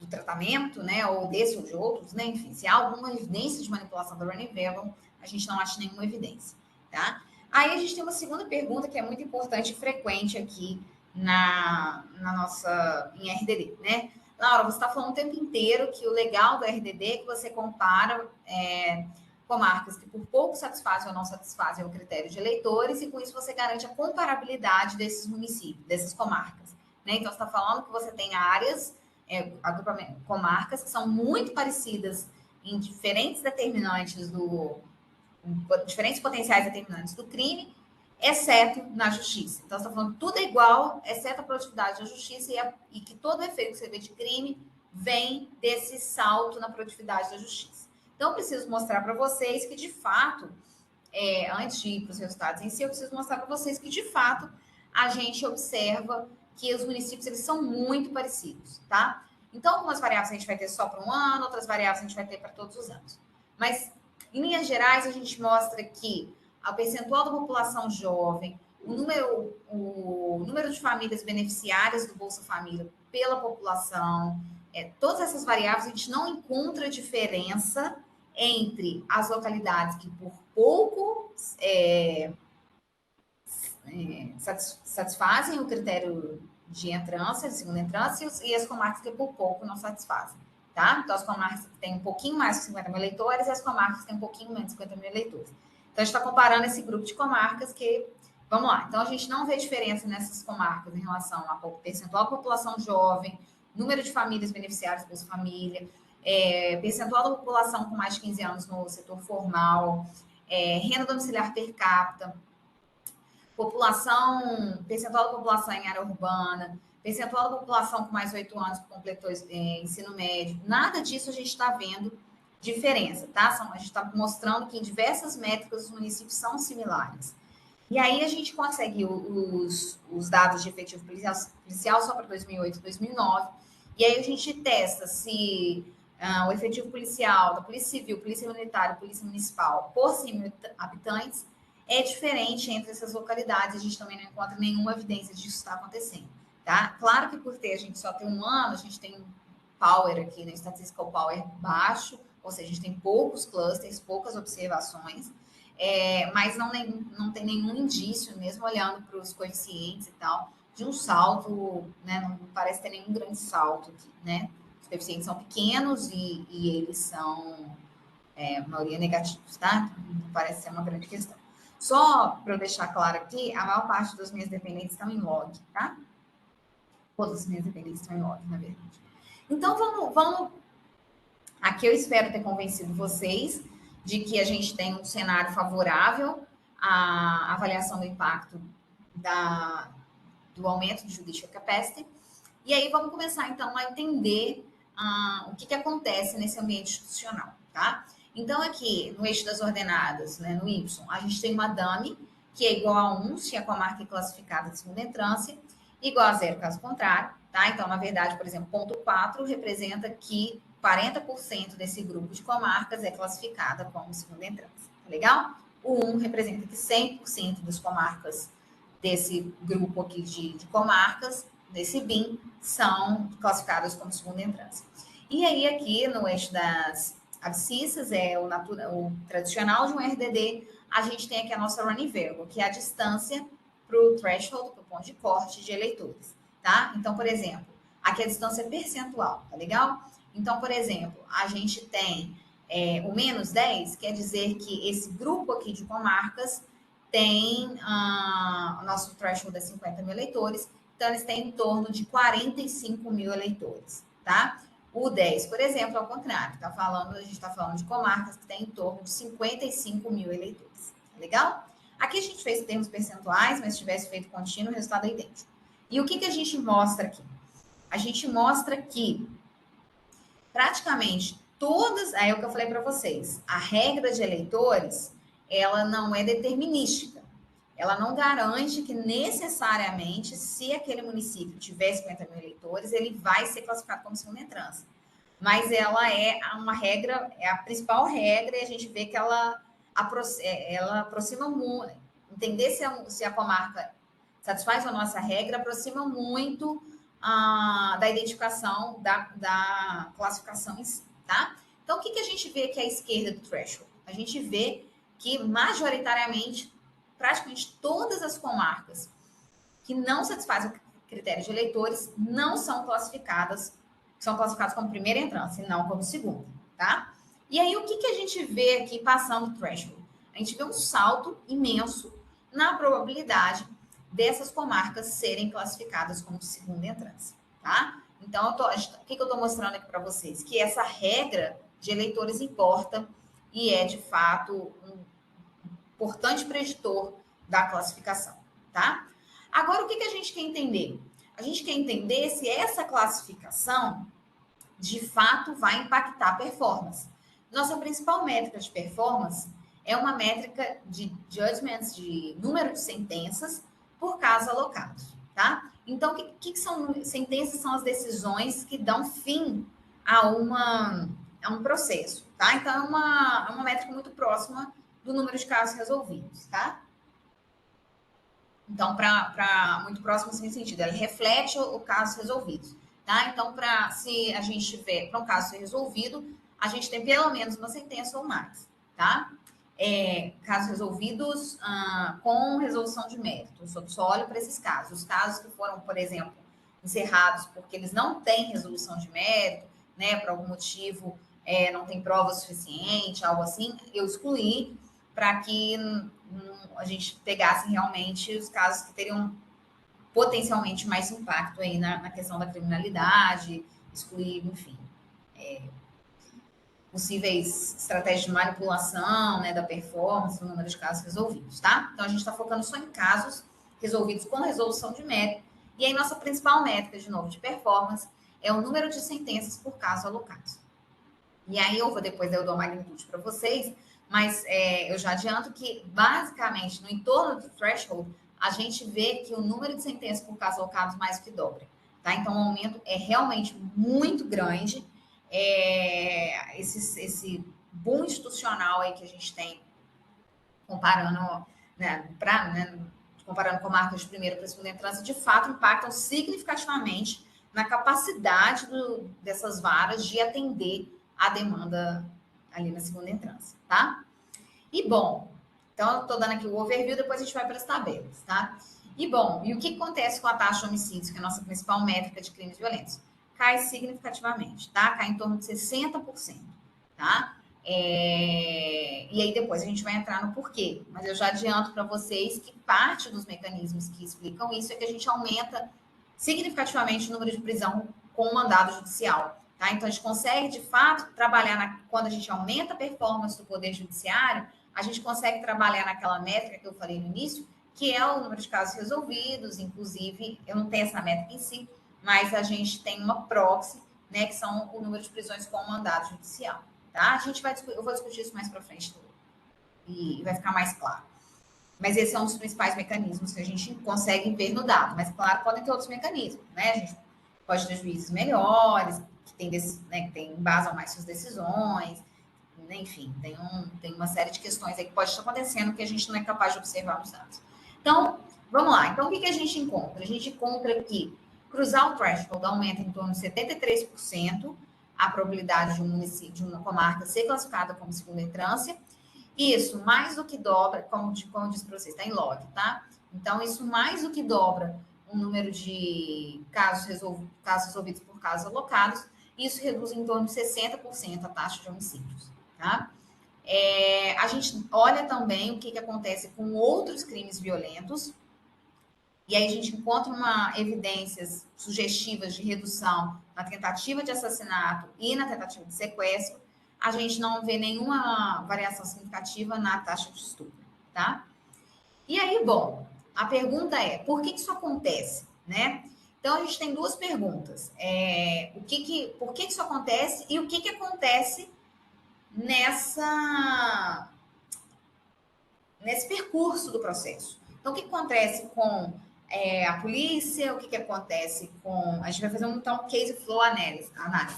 do tratamento, né, ou desse ou de outros, né, enfim, se há alguma evidência de manipulação da Raniveron, a gente não acha nenhuma evidência, tá? Aí a gente tem uma segunda pergunta que é muito importante e frequente aqui na nossa, em RDD, né? Laura, você está falando o tempo inteiro que o legal do RDD é que você compara comarcas que por pouco satisfazem ou não satisfazem o critério de eleitores e com isso você garante a comparabilidade desses municípios, dessas comarcas, né? Então, você está falando que você tem áreas, comarcas que são muito parecidas em diferentes determinantes diferentes potenciais determinantes do crime, exceto na justiça. Então, você está falando que tudo é igual, exceto a produtividade da justiça e que todo o efeito que você vê de crime vem desse salto na produtividade da justiça. Então, eu preciso mostrar para vocês que, de fato, antes de ir para os resultados em si, eu preciso mostrar para vocês que, de fato, a gente observa que os municípios eles são muito parecidos, tá? Então, algumas variáveis a gente vai ter só para um ano, outras variáveis a gente vai ter para todos os anos. Mas, em linhas gerais, a gente mostra que o percentual da população jovem, o número de famílias beneficiárias do Bolsa Família pela população, todas essas variáveis a gente não encontra diferença entre as localidades que por pouco satisfazem o critério de entrância, de segunda entrância, e as comarcas que por pouco não satisfazem, tá? Então, as comarcas que têm um pouquinho mais de 50 mil eleitores e as comarcas que têm um pouquinho menos de 50 mil eleitores. Então, a gente está comparando esse grupo de comarcas que... Vamos lá. Então, a gente não vê diferença nessas comarcas em relação ao percentual da população jovem, número de famílias beneficiárias do Bolsa Família, percentual da população com mais de 15 anos no setor formal, renda domiciliar per capita, percentual da população em área urbana, percentual da população com mais de 8 anos que completou ensino médio. Nada disso a gente está vendo diferença, tá? A gente está mostrando que em diversas métricas os municípios são similares. E aí a gente consegue os dados de efetivo policial só para 2008 e 2009, e aí a gente testa se o efetivo policial da Polícia Civil, Polícia Militar e Polícia Municipal por 100 mil habitantes é diferente entre essas localidades. A gente também não encontra nenhuma evidência disso estar acontecendo, tá? Claro que por ter a gente só tem um ano, a gente tem um power aqui, né, statistical power baixo, ou seja, a gente tem poucos clusters, poucas observações, mas não tem nenhum indício, mesmo olhando para os coeficientes e tal, de um salto, né? Não parece ter nenhum grande salto aqui, né? Os coeficientes são pequenos e eles são, a maioria negativos, tá? Não parece ser uma grande questão. Só para eu deixar claro aqui, a maior parte das minhas dependentes estão em log, tá? Todas as minhas dependentes estão em log, na verdade. Então, vamos... Aqui eu espero ter convencido vocês de que a gente tem um cenário favorável à avaliação do impacto do aumento de judicial capacity. E aí vamos começar, então, a entender o que acontece nesse ambiente institucional, tá? Então, aqui, no eixo das ordenadas, né, no Y, a gente tem uma DAME, que é igual a 1, se a comarca é classificada de segunda entrância, igual a 0, caso contrário, tá? Então, na verdade, por exemplo, ponto 4 representa que 40% desse grupo de comarcas é classificada como segunda entrância, tá legal? O 1 representa que 100% das comarcas desse grupo aqui de comarcas, desse BIM, são classificadas como segunda entrância. E aí, aqui, no eixo das abscissas, o tradicional de um RDD, a gente tem aqui a nossa running variable, que é a distância para o threshold, para o ponto de corte de eleitores, tá? Então, por exemplo, aqui a distância é percentual, tá legal? Então, por exemplo, a gente tem o menos 10, quer dizer que esse grupo aqui de comarcas tem o nosso threshold é 50 mil eleitores, então eles têm em torno de 45 mil eleitores, tá? O 10, por exemplo, ao contrário, a gente está falando de comarcas que têm em torno de 55 mil eleitores, tá legal? Aqui a gente fez termos percentuais, mas se tivesse feito contínuo, o resultado é idêntico. E o que a gente mostra aqui? A gente mostra que praticamente todas, é o que eu falei para vocês, a regra de eleitores, ela não é determinística. Ela não garante que necessariamente, se aquele município tiver 50 mil eleitores, ele vai ser classificado como segunda entrância. Mas ela é uma regra, é a principal regra, e a gente vê que ela aproxima muito. Entender se a comarca satisfaz a nossa regra aproxima muito da identificação da classificação em si, tá? Então, o que a gente vê aqui à esquerda do threshold? A gente vê que, majoritariamente, praticamente todas as comarcas que não satisfazem o critério de eleitores não são classificadas como primeira entrância e não como segunda, tá? E aí, o que a gente vê aqui passando o threshold? A gente vê um salto imenso na probabilidade dessas comarcas serem classificadas como segunda entrância, tá? Então, o que eu estou mostrando aqui para vocês? Que essa regra de eleitores importa e é, de fato, um importante preditor da classificação, tá? Agora, o que a gente quer entender? A gente quer entender se essa classificação, de fato, vai impactar a performance. Nossa principal métrica de performance é uma métrica de judgments, de número de sentenças por casos alocados, tá? Então, o que são sentenças? São as decisões que dão fim a um processo, tá? Então, é uma métrica muito próxima do número de casos resolvidos, tá? Então, muito próximo nesse sentido, ela reflete o caso resolvido, tá? Então, se a gente tiver para um caso ser resolvido, a gente tem pelo menos uma sentença ou mais, tá? Casos resolvidos com resolução de mérito. Eu só olho para esses casos. Os casos que foram, por exemplo, encerrados porque eles não têm resolução de mérito, né? Por algum motivo não tem prova suficiente, algo assim, eu excluí para que a gente pegasse realmente os casos que teriam potencialmente mais impacto aí na questão da criminalidade, excluir, enfim, possíveis estratégias de manipulação, né, da performance, do número de casos resolvidos, tá? Então, a gente está focando só em casos resolvidos com resolução de mérito. E aí, nossa principal métrica, de novo, de performance, é o número de sentenças por caso alocados. E aí, depois eu dou magnitude para vocês, mas eu já adianto que, basicamente, no entorno do threshold, a gente vê que o número de sentenças por caso alocados mais do que dobra, tá? Então, o aumento é realmente muito grande. Esse boom institucional aí que a gente tem, comparando, né, comparando com marcas de primeira para segunda entrância, de fato impactam significativamente na capacidade dessas varas de atender a demanda ali na segunda entrância, tá? E bom, então eu estou dando aqui o overview, depois a gente vai para as tabelas, tá? E bom, e o que acontece com a taxa de homicídios, que é a nossa principal métrica de crimes violentos? Cai significativamente, tá? Cai em torno de 60%, tá? E aí depois a gente vai entrar no porquê. Mas eu já adianto para vocês que parte dos mecanismos que explicam isso é que a gente aumenta significativamente o número de prisão com mandado judicial, tá? Então a gente consegue, de fato, trabalhar quando a gente aumenta a performance do Poder Judiciário, a gente consegue trabalhar naquela métrica que eu falei no início, que é o número de casos resolvidos, inclusive, eu não tenho essa métrica em si, mas a gente tem uma proxy, né, que são o número de prisões com mandado judicial, tá? Eu vou discutir isso mais para frente e vai ficar mais claro. Mas esse é um dos principais mecanismos que a gente consegue ver no dado. Mas, claro, podem ter outros mecanismos, né? A gente pode ter juízes melhores, que embasam mais suas decisões, né? Enfim, tem uma série de questões aí que pode estar acontecendo que a gente não é capaz de observar nos dados. Então, vamos lá. Então, o que a gente encontra? A gente encontra que cruzar o threshold aumenta em torno de 73% a probabilidade de uma comarca ser classificada como segunda entrância. Isso mais do que dobra, como eu disse para vocês, está em log, tá? Então, isso mais do que dobra o número de casos resolvidos por casos alocados. Isso reduz em torno de 60% a taxa de homicídios, tá? A gente olha também o que acontece com outros crimes violentos. E aí a gente encontra evidências sugestivas de redução na tentativa de assassinato e na tentativa de sequestro. A gente não vê nenhuma variação significativa na taxa de estupro, tá? E aí, bom, a pergunta é, por que isso acontece, né? Então, a gente tem duas perguntas. Por que isso acontece e o que acontece nesse percurso do processo? Então, o que acontece com a polícia? O que acontece com... A gente vai fazer um case flow análise,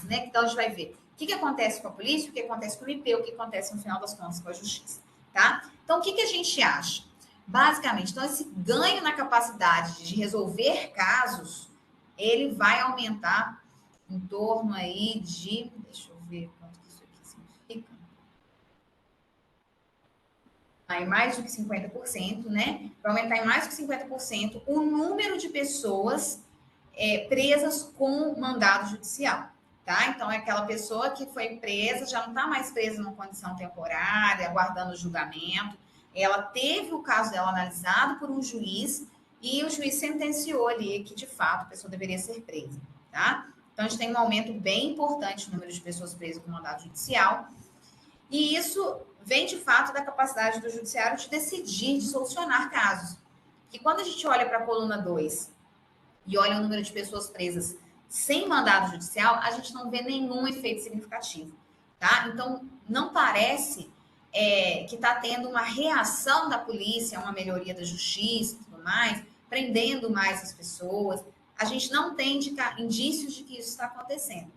né? Então, a gente vai ver o que acontece com a polícia, o que acontece com o IP, o que acontece, no final das contas, com a justiça, tá? Então, o que a gente acha? Basicamente, então, esse ganho na capacidade de resolver casos ele vai aumentar em torno aí de, deixa eu ver quanto que isso aqui significa, aí mais do que 50%, né? Vai aumentar em mais do que 50% o número de pessoas presas com mandado judicial, tá? Então, é aquela pessoa que foi presa, já não está mais presa numa condição temporária, aguardando julgamento. Ela teve o caso dela analisado por um juiz e o juiz sentenciou ali que, de fato, a pessoa deveria ser presa, tá? Então, a gente tem um aumento bem importante no número de pessoas presas com mandado judicial. E isso vem, de fato, da capacidade do judiciário de decidir, de solucionar casos. Que quando a gente olha para a coluna 2 e olha o número de pessoas presas sem mandado judicial, a gente não vê nenhum efeito significativo, tá? Então, não parece que está tendo uma reação da polícia, uma melhoria da justiça e tudo mais, prendendo mais as pessoas. A gente não tem indícios de que isso está acontecendo,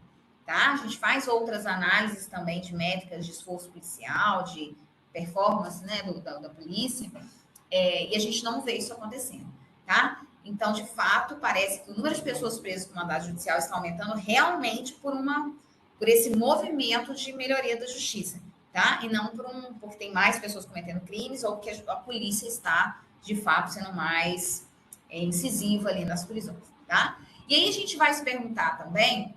tá? A gente faz outras análises também de métricas de esforço policial, de performance, né, da polícia, e a gente não vê isso acontecendo, tá? Então, de fato, parece que o número de pessoas presas com mandado judicial está aumentando realmente por esse movimento de melhoria da justiça, tá? E não porque tem mais pessoas cometendo crimes ou porque a polícia está, de fato, sendo mais incisiva ali nas prisões, tá? E aí a gente vai se perguntar também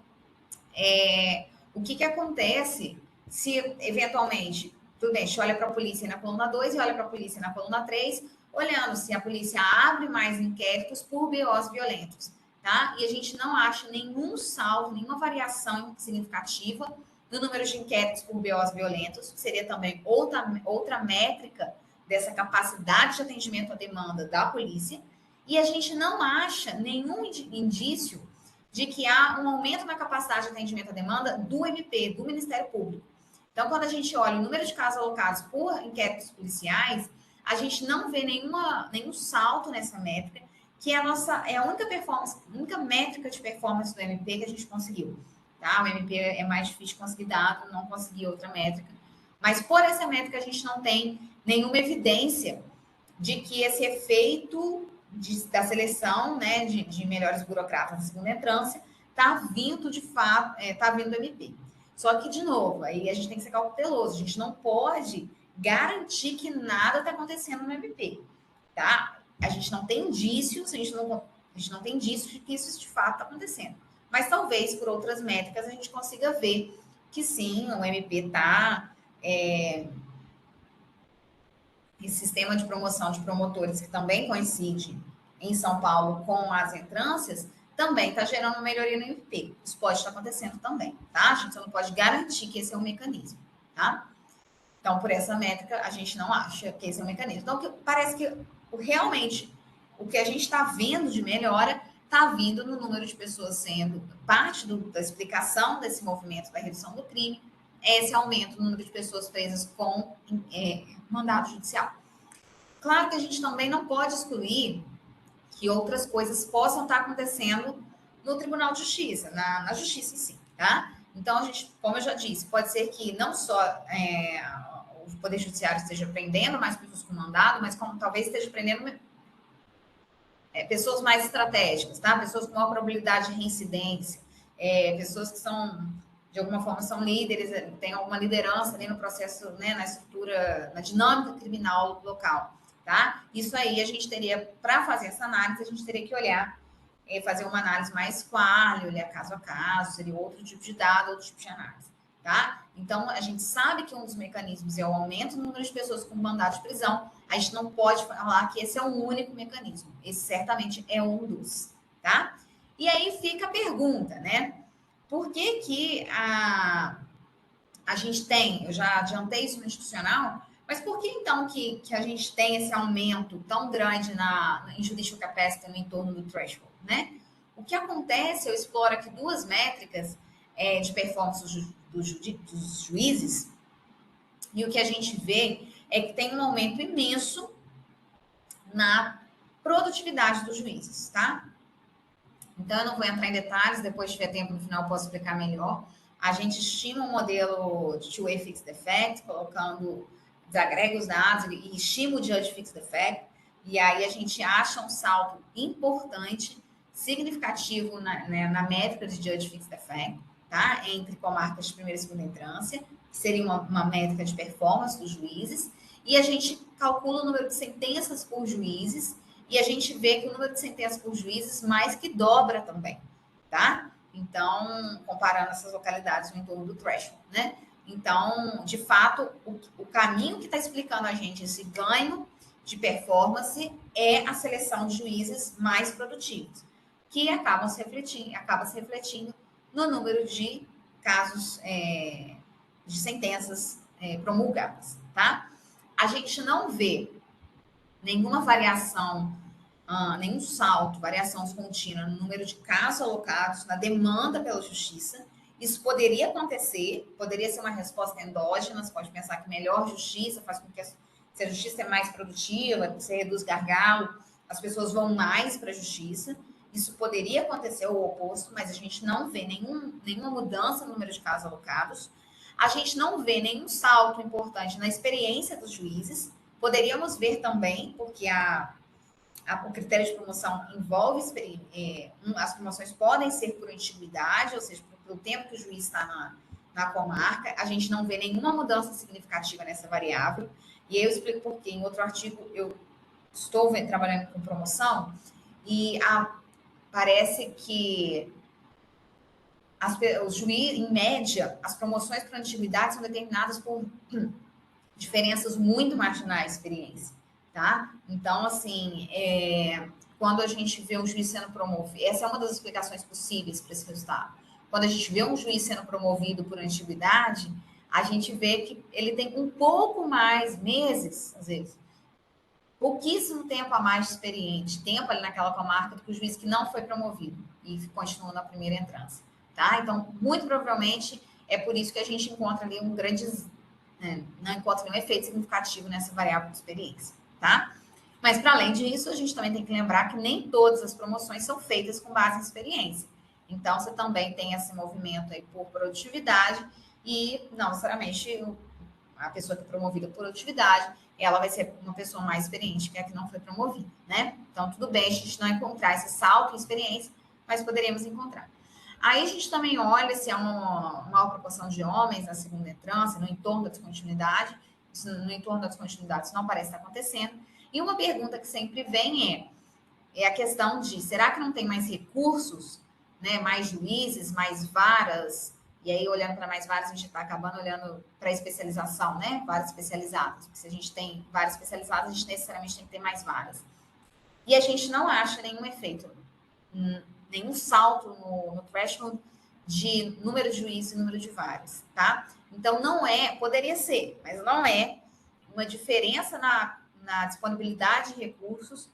o que acontece se, eventualmente, tudo bem, a gente olha para a polícia na coluna 2 e olha para a polícia na coluna 3, olhando se a polícia abre mais inquéritos por BOs violentos, tá? E a gente não acha nenhum saldo, nenhuma variação significativa no número de inquéritos por BOs violentos, que seria também outra métrica dessa capacidade de atendimento à demanda da polícia. E a gente não acha nenhum indício de que há um aumento na capacidade de atendimento à demanda do MP, do Ministério Público. Então, quando a gente olha o número de casos alocados por inquéritos policiais, a gente não vê nenhum salto nessa métrica, que é a única métrica de performance do MP que a gente conseguiu. Tá? O MP é mais difícil de conseguir dado, não consegui outra métrica. Mas por essa métrica, a gente não tem nenhuma evidência de que esse efeito da seleção, né, de melhores burocratas na segunda entrância está vindo de fato, está vindo do MP. Só que, de novo, aí a gente tem que ser cauteloso, a gente não pode garantir que nada está acontecendo no MP, tá? A gente não tem indícios, a gente não tem indícios de que isso de fato está acontecendo. Mas talvez por outras métricas a gente consiga ver que sim, o MP está esse sistema de promoção de promotores, que também coincide em São Paulo com as entrâncias, também está gerando uma melhoria no MP. Isso pode estar acontecendo também, tá? A gente só não pode garantir que esse é o mecanismo, tá? Então, por essa métrica, a gente não acha que esse é o mecanismo. Então, parece que realmente o que a gente está vendo de melhora está vindo no número de pessoas sendo parte da explicação desse movimento da redução do crime, esse aumento no número de pessoas presas com mandado judicial. Claro que a gente também não pode excluir que outras coisas possam estar acontecendo no Tribunal de Justiça, na Justiça em si, tá? Então, a gente, como eu já disse, pode ser que não só o Poder Judiciário esteja prendendo mais pessoas com mandado, mas como talvez esteja prendendo pessoas mais estratégicas, tá? Pessoas com maior probabilidade de reincidência, pessoas que são, de alguma forma, são líderes, têm alguma liderança ali no processo, né, na estrutura, na dinâmica criminal local, tá? Isso aí a gente teria, para fazer essa análise, a gente teria que olhar, fazer uma análise mais qual, olhar caso a caso, seria outro tipo de dado, outro tipo de análise, tá? Então, a gente sabe que um dos mecanismos é o aumento do número de pessoas com mandado de prisão. A gente não pode falar que esse é o único mecanismo. Esse certamente é um dos, tá? E aí fica a pergunta, né? Por que a gente tem, eu já adiantei isso no institucional, mas por que então que a gente tem esse aumento tão grande em judicial capacity no entorno do threshold, né? O que acontece, eu exploro aqui duas métricas de performance dos juízes, e o que a gente vê é que tem um aumento imenso na produtividade dos juízes, tá? Então, eu não vou entrar em detalhes, depois, se tiver tempo no final, eu posso explicar melhor. A gente estima um modelo de two-way fixed effect, desagrega os dados e estima o judge fixed effect, e aí a gente acha um salto importante significativo na métrica de Judge Fixed Effect, tá? Entre comarcas de primeira e segunda entrância, que seria uma métrica de performance dos juízes, e a gente calcula o número de sentenças por juízes, e a gente vê que o número de sentenças por juízes mais que dobra também, tá? Então, comparando essas localidades no entorno do threshold, né? Então, de fato, o caminho que está explicando a gente esse ganho de performance é a seleção de juízes mais produtivos, que acaba se refletindo no número de casos, de sentenças promulgadas, tá? A gente não vê nenhuma variação, nenhum salto, variação contínua no número de casos alocados, na demanda pela justiça. Isso poderia acontecer, poderia ser uma resposta endógena, você pode pensar que melhor justiça faz com que se a justiça é mais produtiva, você reduz gargalo, as pessoas vão mais para a justiça. Isso poderia acontecer o oposto, mas a gente não vê nenhuma mudança no número de casos alocados. A gente não vê nenhum salto importante na experiência dos juízes. Poderíamos ver também, porque o critério de promoção envolve as promoções podem ser por antiguidade, ou seja, pelo tempo que o juiz está na comarca. A gente não vê nenhuma mudança significativa nessa variável. E aí eu explico por quê. Em outro artigo, eu estou trabalhando com promoção e parece que os juízes, em média, as promoções por antiguidade são determinadas por diferenças muito marginais de experiência, tá? Então, assim, quando a gente vê um juiz sendo promovido, essa é uma das explicações possíveis para esse resultado. Quando a gente vê um juiz sendo promovido por antiguidade, a gente vê que ele tem um pouco mais meses, às vezes, pouquíssimo tempo a mais de experiente, tempo ali naquela comarca do que o juiz que não foi promovido e continuou na primeira entrância, tá? Então, muito provavelmente, é por isso que a gente encontra ali não encontra nenhum efeito significativo nessa variável de experiência, tá? Mas, para além disso, a gente também tem que lembrar que nem todas as promoções são feitas com base em experiência. Então, você também tem esse movimento aí por produtividade e, não necessariamente, a pessoa que é promovida por produtividade, ela vai ser uma pessoa mais experiente que a que não foi promovida, né? Então, tudo bem a gente não encontrar esse salto em experiência, mas poderíamos encontrar. Aí a gente também olha se há uma maior proporção de homens na segunda entrância, no entorno da descontinuidade. No entorno da descontinuidade isso não parece estar acontecendo. E uma pergunta que sempre vem é a questão de, será que não tem mais recursos, né, mais juízes, mais varas? E aí, olhando para mais varas, a gente está acabando olhando para a especialização, né? Varas especializadas. Porque se a gente tem varas especializadas, a gente necessariamente tem que ter mais varas. E a gente não acha nenhum efeito, nenhum salto no threshold de número de juízes e número de varas, tá? Então, poderia ser, mas não é uma diferença na disponibilidade de recursos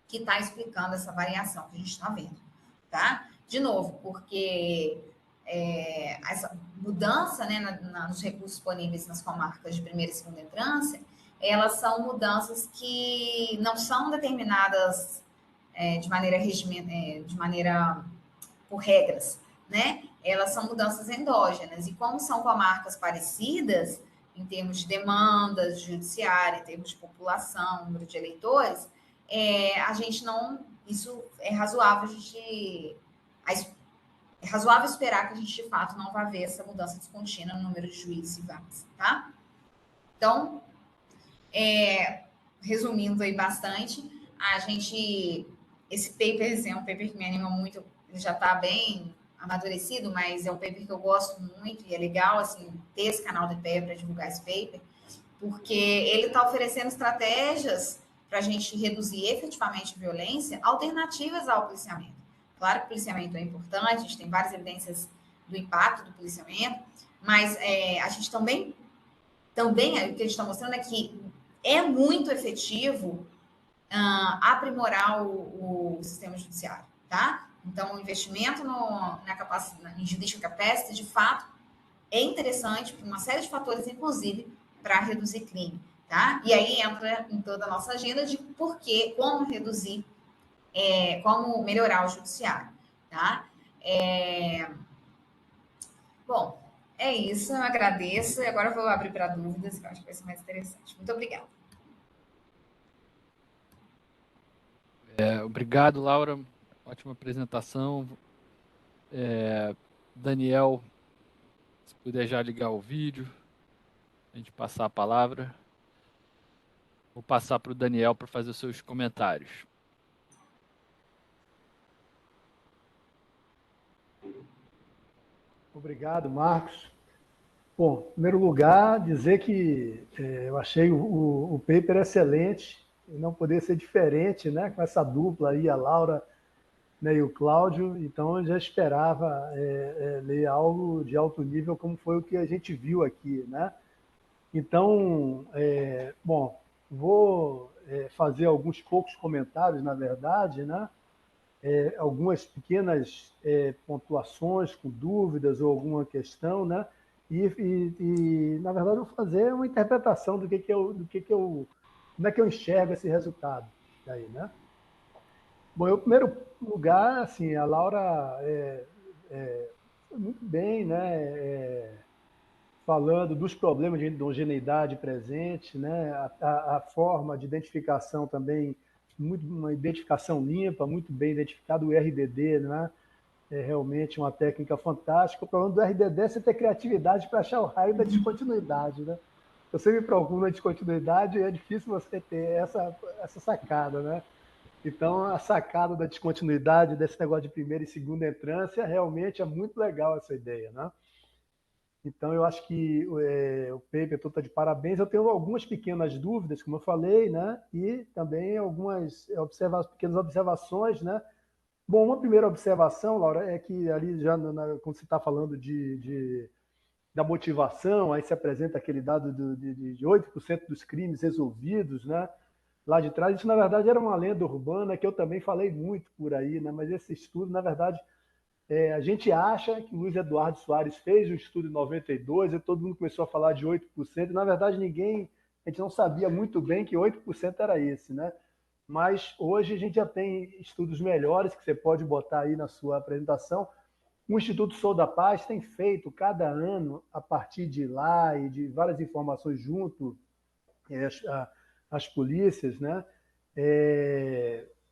que está explicando essa variação que a gente está vendo, tá? De novo, porque essa mudança, né, nos recursos disponíveis nas comarcas de primeira e segunda entrância, elas são mudanças que não são determinadas de maneira por regras, né? Elas são mudanças endógenas. E como são comarcas parecidas, em termos de demandas judiciárias, em termos de população, número de eleitores, a gente não. Isso é razoável é razoável esperar que a gente, de fato, não vá ver essa mudança descontínua no número de juízes e vagas, tá? Então, resumindo aí bastante, esse paper é um paper que me anima muito, ele já está bem amadurecido, mas é um paper que eu gosto muito e é legal, assim, ter esse canal de paper para divulgar esse paper, porque ele está oferecendo estratégias para a gente reduzir efetivamente a violência, alternativas ao policiamento. Claro que o policiamento é importante, a gente tem várias evidências do impacto do policiamento, mas a gente também o que a gente está mostrando é que é muito efetivo aprimorar o sistema judiciário, tá? Então, o investimento em judicial capacity, de fato, é interessante por uma série de fatores, inclusive para reduzir crime, tá? E aí entra em toda a nossa agenda de como reduzir, como melhorar o judiciário, tá? Bom, é isso, eu agradeço e agora eu vou abrir para dúvidas, que eu acho que vai ser mais interessante. Muito obrigada. Obrigado, Laura. ótima apresentação. Daniel, se puder já ligar o vídeo, a gente passar a palavra. Vou passar para o Daniel para fazer os seus comentários. Obrigado, Marcos. Bom, em primeiro lugar, dizer que eu achei o paper excelente, e não poderia ser diferente, né, com essa dupla aí, a Laura, né, e o Cláudio. Então, eu já esperava ler algo de alto nível, como foi o que a gente viu aqui, né? Então, bom, vou fazer alguns poucos comentários, na verdade, né? Algumas pequenas pontuações com dúvidas ou alguma questão, né? Na verdade, eu vou fazer uma interpretação do que eu, como é que eu enxergo esse resultado daí, né? Bom, em primeiro lugar, assim, a Laura foi muito bem, né? Falando dos problemas de homogeneidade presente, né? A forma de identificação também, uma identificação limpa, muito bem identificado, o RDD, né? É realmente uma técnica fantástica. O problema do RDD é você ter criatividade para achar o raio da descontinuidade, né? Se você me procura a descontinuidade, é difícil você ter essa sacada, né? Então, a sacada da descontinuidade, desse negócio de primeira e segunda entrância, realmente é muito legal essa ideia, né? Então, eu acho que o paper está de parabéns. Eu tenho algumas pequenas dúvidas, como eu falei, né? E também algumas pequenas observações, né? Bom, uma primeira observação, Laura, é que ali já quando você está falando da motivação, aí se apresenta aquele dado de 8% dos crimes resolvidos, né? Lá de trás, isso na verdade era uma lenda urbana que eu também falei muito por aí, né? Mas esse estudo, na verdade, a gente acha que o Luiz Eduardo Soares fez um estudo em 92 e todo mundo começou a falar de 8%, e na verdade a gente não sabia muito bem que 8% era esse, né? Mas hoje a gente já tem estudos melhores que você pode botar aí na sua apresentação. O Instituto Sou da Paz tem feito cada ano, a partir de lá e de várias informações junto às polícias, né?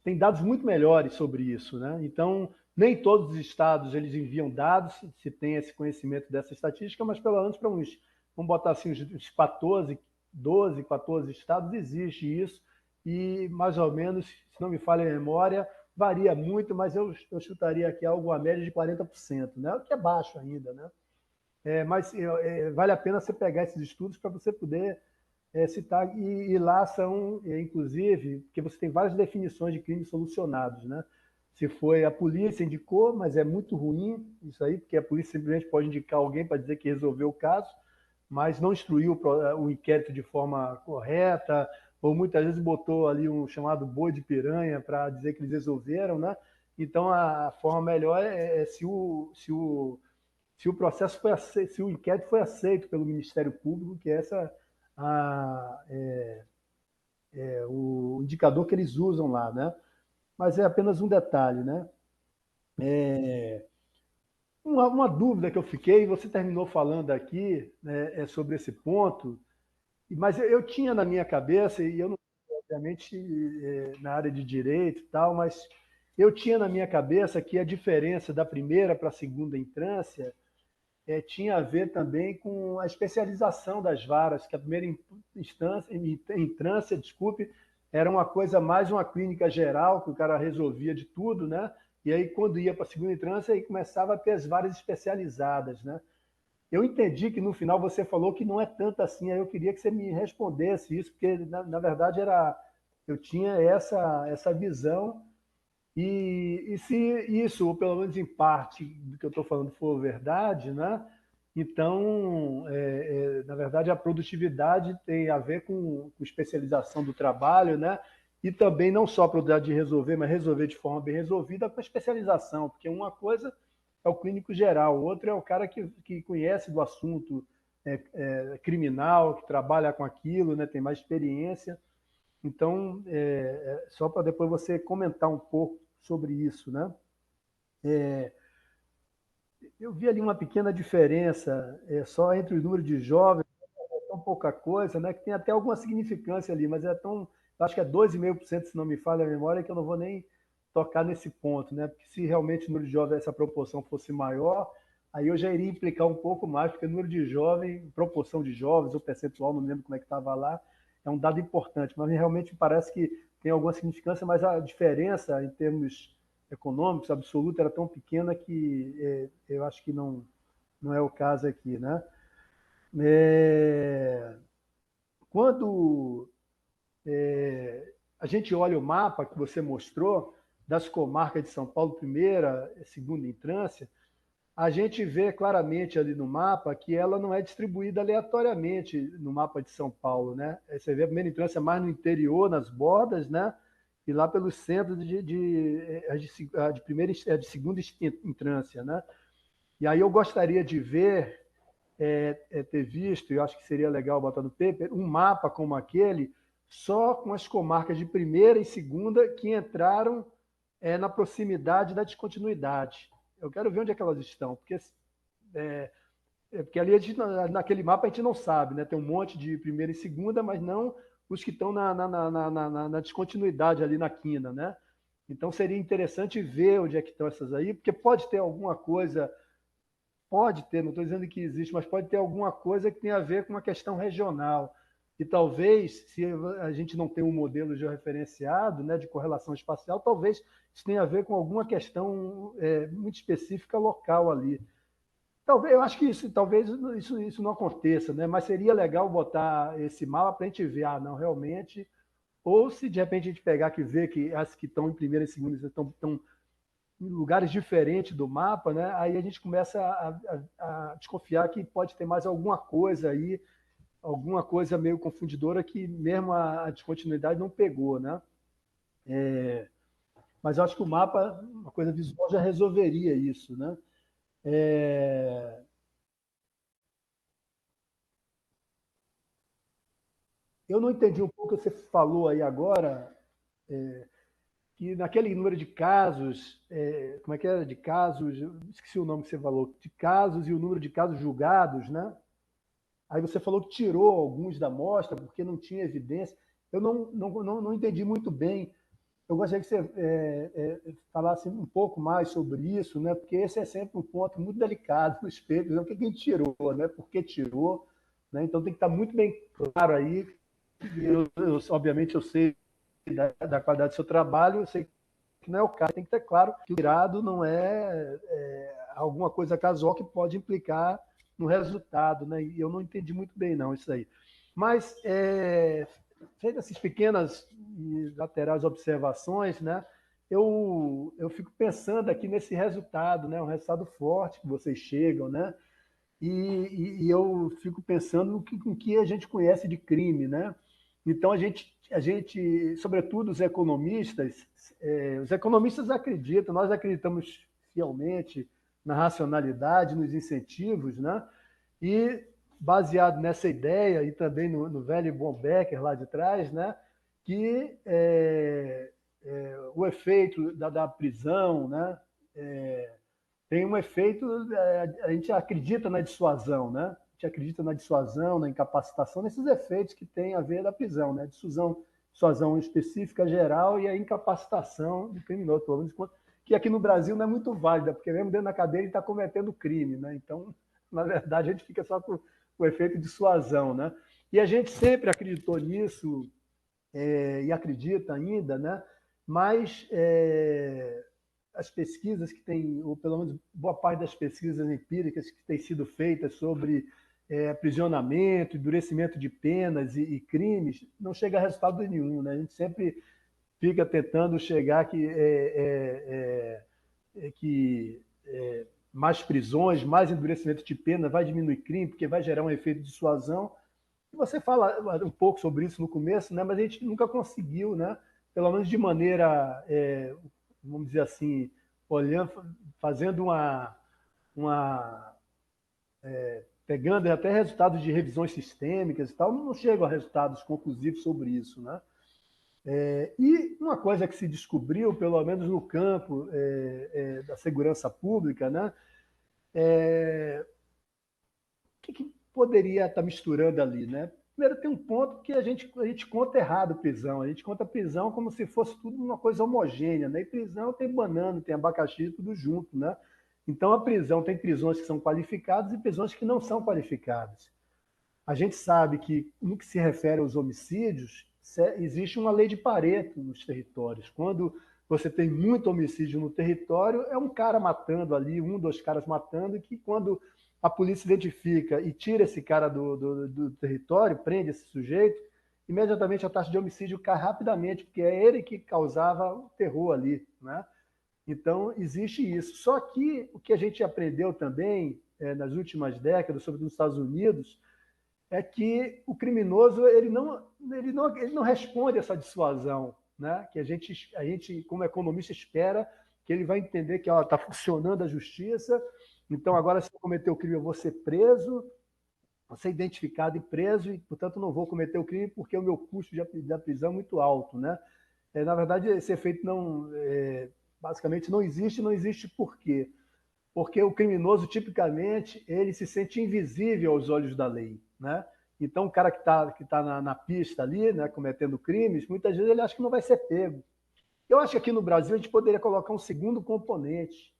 Tem dados muito melhores sobre isso, né? Então, nem todos os estados eles enviam dados, se tem esse conhecimento dessa estatística, mas pelo menos para uns, vamos botar assim, uns 14, 12, 14 estados existe isso, e mais ou menos, se não me falha a memória, varia muito, mas eu chutaria aqui algo a média de 40%, né? O que é baixo ainda, né? Mas vale a pena você pegar esses estudos para você poder citar, e lá são, inclusive, porque você tem várias definições de crimes solucionados, né? Se foi a polícia indicou, mas é muito ruim isso aí, porque a polícia simplesmente pode indicar alguém para dizer que resolveu o caso, mas não instruiu o inquérito de forma correta, ou muitas vezes botou ali um chamado boi de piranha para dizer que eles resolveram, né? Então, a forma melhor é se o processo foi aceito, se o inquérito foi aceito pelo Ministério Público, que é o indicador que eles usam lá, né? Mas é apenas um detalhe, né? Uma dúvida que eu fiquei, você terminou falando aqui, né, sobre esse ponto, mas eu tinha na minha cabeça, e eu não, obviamente, na área de direito e tal, mas eu tinha na minha cabeça que a diferença da primeira para a segunda entrância tinha a ver também com a especialização das varas, que a primeira entrância, desculpe, era uma coisa mais uma clínica geral, que o cara resolvia de tudo, né? E aí, quando ia para a segunda entrância, aí começava a ter as varas especializadas, né? Eu entendi que no final você falou que não é tanto assim, aí eu queria que você me respondesse isso, porque na verdade eu tinha essa visão, e se isso, ou pelo menos em parte do que eu estou falando, for verdade, né? Então, na verdade, a produtividade tem a ver com especialização do trabalho, né? E também não só a produtividade de resolver, mas resolver de forma bem resolvida com a especialização, porque uma coisa é o clínico geral, outra é o cara que conhece do assunto criminal, que trabalha com aquilo, né? Tem mais experiência. Então, só para depois você comentar um pouco sobre isso, né? Eu vi ali uma pequena diferença só entre o número de jovens, é tão pouca coisa, né? Que tem até alguma significância ali, mas acho que é 2,5%, se não me falha a memória, que eu não vou nem tocar nesse ponto, né? Porque se realmente o número de jovens, essa proporção fosse maior, aí eu já iria implicar um pouco mais, porque o número de jovens, proporção de jovens, ou percentual, não lembro como é que estava lá, é um dado importante, mas realmente parece que tem alguma significância, mas a diferença em termos econômicos, absoluta, era tão pequena que eu acho que não é o caso aqui, né? Quando a gente olha o mapa que você mostrou das comarcas de São Paulo, primeira, segunda entrância, a gente vê claramente ali no mapa que ela não é distribuída aleatoriamente no mapa de São Paulo, né? Você vê a primeira entrância mais no interior, nas bordas, né? E lá pelos centros de primeira, de segunda entrância, né? E aí eu gostaria de ver, ter visto, e eu acho que seria legal botar no paper, um mapa como aquele, só com as comarcas de primeira e segunda que entraram na proximidade da descontinuidade. Eu quero ver onde é que elas estão, porque ali naquele mapa a gente não sabe, né? Tem um monte de primeira e segunda, mas não os que estão na descontinuidade ali na quina, né? Então seria interessante ver onde é que estão essas aí, porque pode ter alguma coisa, pode ter, não estou dizendo que existe, mas pode ter alguma coisa que tenha a ver com uma questão regional. E talvez, se a gente não tem um modelo georreferenciado, né, de correlação espacial, talvez isso tenha a ver com alguma questão muito específica local ali. Talvez, eu acho que talvez isso não aconteça, né? Mas seria legal botar esse mapa para a gente ver, não, realmente, ou se de repente a gente pegar que ver que as que estão em primeira e segunda estão em lugares diferentes do mapa, né? Aí a gente começa a desconfiar que pode ter mais alguma coisa aí, alguma coisa meio confundidora que mesmo a descontinuidade não pegou, né? Mas eu acho que o mapa, uma coisa visual, já resolveria isso, né? Eu não entendi um pouco o que você falou aí agora, que naquele número de casos, como é que era? De casos, eu esqueci o nome que você falou, de casos e o número de casos julgados, né? Aí você falou que tirou alguns da amostra porque não tinha evidência. Eu não entendi muito bem. Eu gostaria que você falasse um pouco mais sobre isso, né? Porque esse é sempre um ponto muito delicado nos papers, né? O que a gente tirou, né? Por que tirou? Né? Então tem que estar muito bem claro aí. Obviamente, eu sei da qualidade do seu trabalho, eu sei que não é o caso. Tem que ter claro que o tirado não alguma coisa casual que pode implicar no resultado, né? E eu não entendi muito bem, não, isso aí. Mas, feitas essas pequenas e laterais observações, né? Eu fico pensando aqui nesse resultado, né? Um resultado forte que vocês chegam, né? E eu fico pensando no que a gente conhece de crime, né? Então a gente, sobretudo os economistas acreditam, nós acreditamos fielmente na racionalidade, nos incentivos, né? E baseado nessa ideia e também no velho Von Becker lá de trás, né? Que o efeito da prisão, né? Tem um efeito, a gente acredita na dissuasão, né? A gente acredita na dissuasão, na incapacitação, nesses efeitos que tem a ver da prisão, né? Dissuasão específica geral e a incapacitação do criminoso, pelo menos, que aqui no Brasil não é muito válida, porque mesmo dentro da cadeia ele está cometendo crime, né? Então, na verdade, a gente fica só com o efeito de dissuasão, né? E a gente sempre acreditou nisso, e acredita ainda, né? Mas as pesquisas que têm, ou pelo menos boa parte das pesquisas empíricas que têm sido feitas sobre aprisionamento, endurecimento de penas e crimes, não chega a resultado nenhum, né? A gente sempre fica tentando chegar que mais prisões, mais endurecimento de pena vai diminuir crime, porque vai gerar um efeito de dissuasão. Você fala um pouco sobre isso no começo, né? Mas a gente nunca conseguiu, né? Pelo menos de maneira, vamos dizer assim, olhando, fazendo pegando até resultados de revisões sistêmicas e tal, não chegam a resultados conclusivos sobre isso, né? E uma coisa que se descobriu, pelo menos no campo da segurança pública, né? O que poderia estar misturando ali, né? Primeiro, tem um ponto que a gente conta errado prisão. A gente conta prisão como se fosse tudo uma coisa homogênea, né? E prisão tem banana, tem abacaxi, tudo junto, né? Então, a prisão tem prisões que são qualificadas e prisões que não são qualificadas. A gente sabe que, no que se refere aos homicídios, existe uma lei de Pareto nos territórios. Quando você tem muito homicídio no território, é um cara matando ali, um, dois caras matando, e que quando a polícia identifica e tira esse cara do território, prende esse sujeito, imediatamente a taxa de homicídio cai rapidamente, porque é ele que causava o terror ali, né? Então, existe isso. Só que o que a gente aprendeu também nas últimas décadas, sobretudo nos Estados Unidos, é que o criminoso ele não responde essa dissuasão, né? Que a gente, como economista, espera que ele vai entender que está funcionando a justiça. Então, agora, se eu cometer o crime, eu vou ser preso, vou ser identificado e preso, e, portanto, não vou cometer o crime porque o meu custo da prisão é muito alto, né? Na verdade, esse efeito basicamente não existe por quê? Porque o criminoso, tipicamente, ele se sente invisível aos olhos da lei, né? Então, o cara que tá na pista ali, né, cometendo crimes, muitas vezes ele acha que não vai ser pego. Eu acho que aqui no Brasil a gente poderia colocar um segundo componente,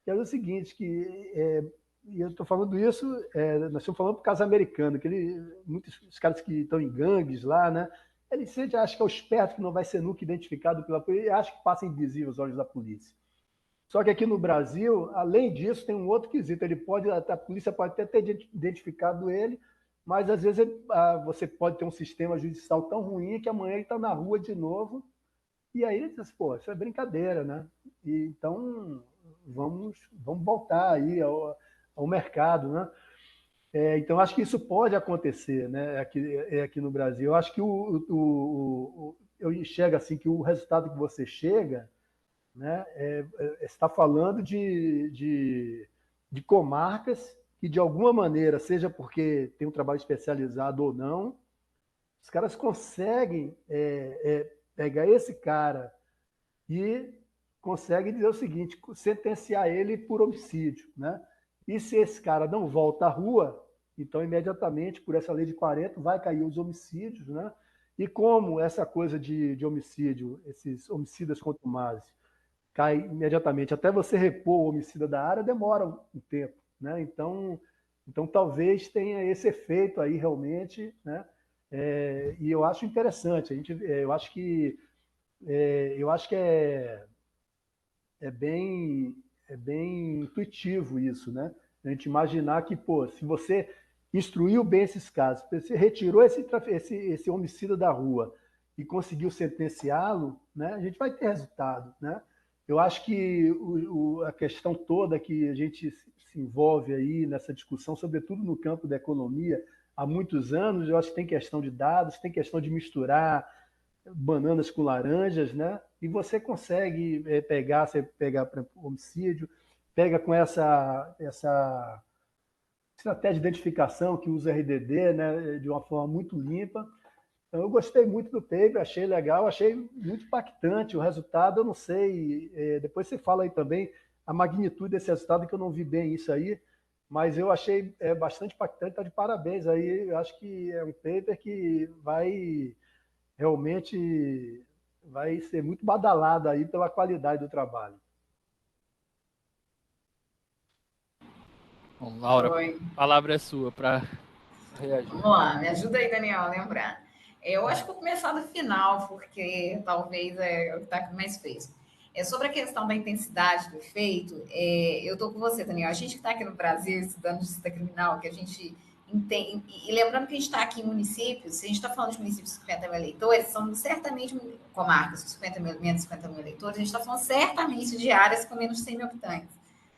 que é o seguinte, e eu estou falando isso, nós estamos falando para o caso americano, muitos caras que estão em gangues lá, né, ele sempre acha que é o esperto que não vai ser nunca identificado pela polícia, e acha que passa invisível aos olhos da polícia. Só que aqui no Brasil, além disso, tem um outro quesito. A polícia pode até ter identificado ele, mas às vezes você pode ter um sistema judicial tão ruim que amanhã ele está na rua de novo. E aí ele diz, pô, isso é brincadeira, né? Então, vamos voltar aí ao mercado, né? Então, acho que isso pode acontecer, né? Aqui no Brasil. Eu acho que eu enxergo assim que o resultado que você chega, né, está falando de comarcas que, de alguma maneira, seja porque tem um trabalho especializado ou não, os caras conseguem pegar esse cara e conseguem dizer o seguinte, sentenciar ele por homicídio, né? E se esse cara não volta à rua, então, imediatamente, por essa lei de 40, vai cair os homicídios, né? E como essa coisa de homicídio, esses homicidas contumazes, cai imediatamente. Até você repor o homicida da área demora um tempo, né? Então talvez tenha esse efeito aí realmente, né? E eu acho interessante. Eu acho que é bem intuitivo isso, né? A gente imaginar que, pô, se você instruiu bem esses casos, você retirou esse homicida da rua e conseguiu sentenciá-lo, né? A gente vai ter resultado, né? Eu acho que a questão toda que a gente se envolve aí nessa discussão, sobretudo no campo da economia, há muitos anos, eu acho que tem questão de dados, tem questão de misturar bananas com laranjas, né? E você consegue você pega, por exemplo, homicídio, pega com essa estratégia de identificação que usa RDD, né, de uma forma muito limpa. Então, eu gostei muito do paper, achei legal, achei muito impactante o resultado. Eu não sei, depois você fala aí também a magnitude desse resultado, que eu não vi bem isso aí, mas eu achei bastante impactante, está de parabéns aí. Eu acho que é um paper que realmente vai ser muito badalado aí pela qualidade do trabalho. Bom, Laura, a palavra é sua para reagir. Vamos lá, me ajuda aí, Daniel, a lembrar. Eu acho que vou começar do final, porque talvez é o que está mais fresco. Sobre a questão da intensidade do efeito, eu estou com você, Daniel. A gente que está aqui no Brasil estudando justiça criminal, que a gente entende, e lembrando que a gente está aqui em municípios, se a gente está falando de municípios de 50 mil eleitores, são certamente comarcas com 50 mil, menos 50 mil eleitores, a gente está falando certamente de áreas com menos de 100 mil habitantes,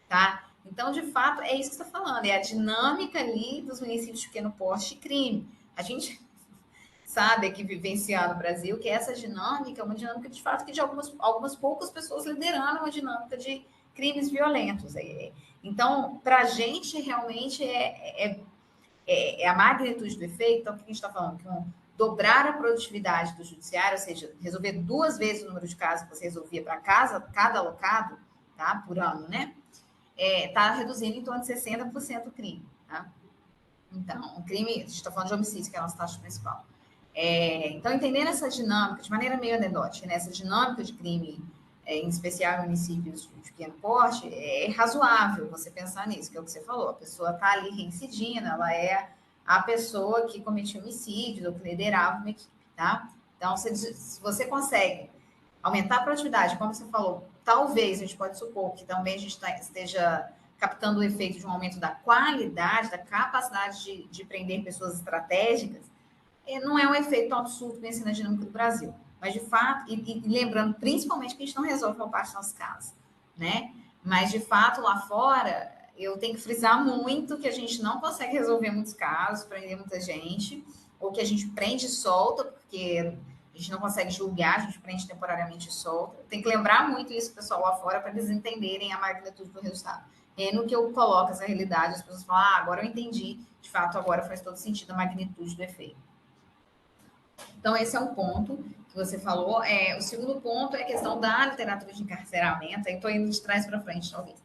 tá? Então, de fato, é isso que você está falando, é a dinâmica ali dos municípios de pequeno porte e crime. A gente sabe aqui vivenciar no Brasil que essa dinâmica é uma dinâmica, de fato, que de algumas poucas pessoas liderando uma dinâmica de crimes violentos. Então, para a gente, realmente, é a magnitude do efeito. Então, o que a gente está falando? Que dobrar a produtividade do judiciário, ou seja, resolver 2 vezes o número de casos que você resolvia para cada alocado, tá, por ano, né? Está reduzindo em torno de 60% o crime, tá? Então, o crime, a gente está falando de homicídio, que é a nossa taxa principal. Então, entendendo essa dinâmica, de maneira meio anedótica, né? Essa dinâmica de crime, em especial em municípios de pequeno porte, é razoável você pensar nisso, que é o que você falou. A pessoa está ali reincidindo, ela é a pessoa que cometia homicídio ou que liderava uma equipe, tá? Então, se você consegue aumentar a produtividade, como você falou, talvez a gente pode supor que também a gente esteja captando o efeito de um aumento da qualidade, da capacidade de prender pessoas estratégicas, não é um efeito tão absurdo pensando na dinâmica do Brasil. Mas, de fato, e lembrando principalmente que a gente não resolve uma parte dos nossos casos, né? Mas, de fato, lá fora, eu tenho que frisar muito que a gente não consegue resolver muitos casos, prender muita gente, ou que a gente prende e solta, porque a gente não consegue julgar, a gente prende temporariamente e solta. Tem que lembrar muito isso, pessoal, lá fora, para eles entenderem a magnitude do resultado. E no que eu coloco essa realidade, as pessoas falam, agora eu entendi, de fato, agora faz todo sentido a magnitude do efeito. Então, esse é um ponto que você falou. O segundo ponto é a questão da literatura de encarceramento. Aí estou indo de trás para frente, talvez.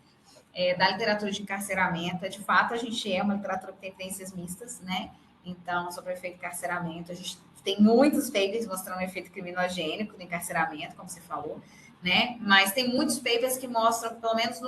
Da literatura de encarceramento. De fato, a gente é uma literatura que tem tendências mistas, né? Então, sobre o efeito encarceramento, a gente tem muitos papers mostrando o efeito criminogênico do encarceramento, como você falou, né? Mas tem muitos papers que mostram que, pelo menos,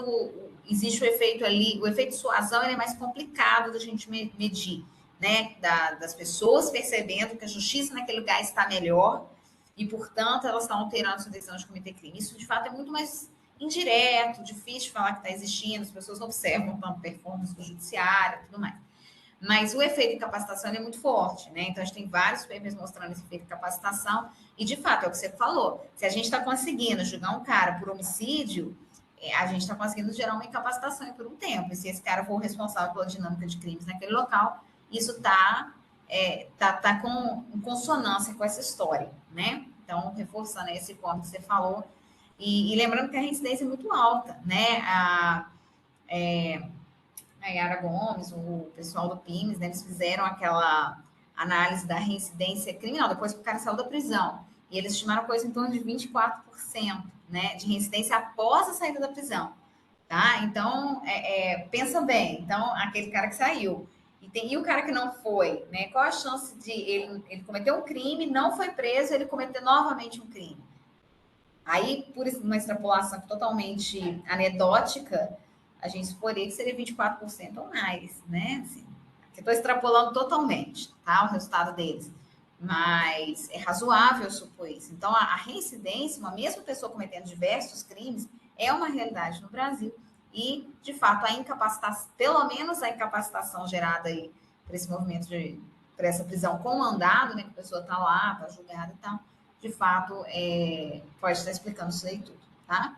existe o efeito ali, o efeito dissuasão ele é mais complicado da gente medir, né? Das pessoas percebendo que a justiça naquele lugar está melhor e, portanto, elas estão alterando sua decisão de cometer crime. Isso, de fato, é muito mais indireto, difícil de falar que está existindo, as pessoas não observam tanto performance do judiciário e tudo mais. Mas o efeito de capacitação é muito forte, né? Então, a gente tem vários papers mostrando esse efeito de capacitação e, de fato, é o que você falou. Se a gente está conseguindo julgar um cara por homicídio, a gente está conseguindo gerar uma incapacitação por um tempo. E se esse cara for o responsável pela dinâmica de crimes naquele local, isso está em consonância com essa história, né? Então, reforçando esse ponto que você falou. E lembrando que a reincidência é muito alta, né? A Yara Gomes, o pessoal do PIMS, né, eles fizeram aquela análise da reincidência criminal, depois que o cara saiu da prisão. E eles estimaram coisa em torno de 24%, né, de reincidência após a saída da prisão. Tá? Então, pensa bem. Então, aquele cara que saiu. E o cara que não foi, né? Qual a chance de ele cometer um crime, não foi preso, ele cometer novamente um crime? Aí, por uma extrapolação totalmente anedótica, a gente suporia que seria 24% ou mais, né? Assim, eu estou extrapolando totalmente, tá? O resultado deles. Mas é razoável supor isso. Então, a reincidência, uma mesma pessoa cometendo diversos crimes, é uma realidade no Brasil. E, de fato, a incapacitação, pelo menos a incapacitação gerada aí por esse movimento por essa prisão com mandado, né? Que a pessoa está lá, está julgada e tal, de fato, pode estar explicando isso aí tudo, tá?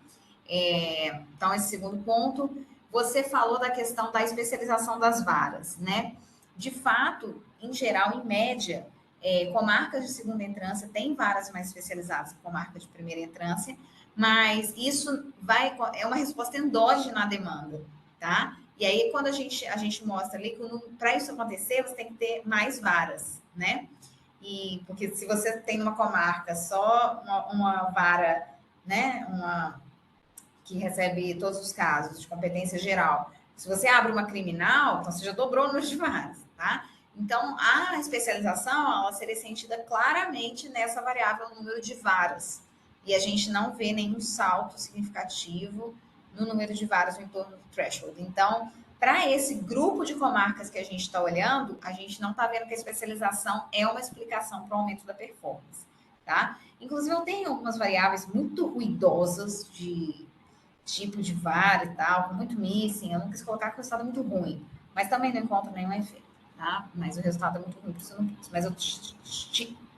Então, esse segundo ponto. Você falou da questão da especialização das varas, né? De fato, em geral, em média, comarcas de segunda entrância têm varas mais especializadas que comarcas de primeira entrância, mas isso é uma resposta endógena à demanda, tá? E aí, quando a gente mostra ali que para isso acontecer, você tem que ter mais varas, né? Porque se você tem numa comarca só uma vara, né? Que recebe todos os casos de competência geral. Se você abre uma criminal, então você já dobrou o número de varas, tá? Então, a especialização, ela seria sentida claramente nessa variável número de varas. E a gente não vê nenhum salto significativo no número de varas no entorno do threshold. Então, para esse grupo de comarcas que a gente está olhando, a gente não está vendo que a especialização é uma explicação para o aumento da performance, tá? Inclusive, eu tenho algumas variáveis muito ruidosas de tipo de vara e tal, com muito missing, eu não quis colocar que o resultado é muito ruim, mas também não encontro nenhum efeito, tá? Mas o resultado é muito ruim, por isso eu não quis. Mas eu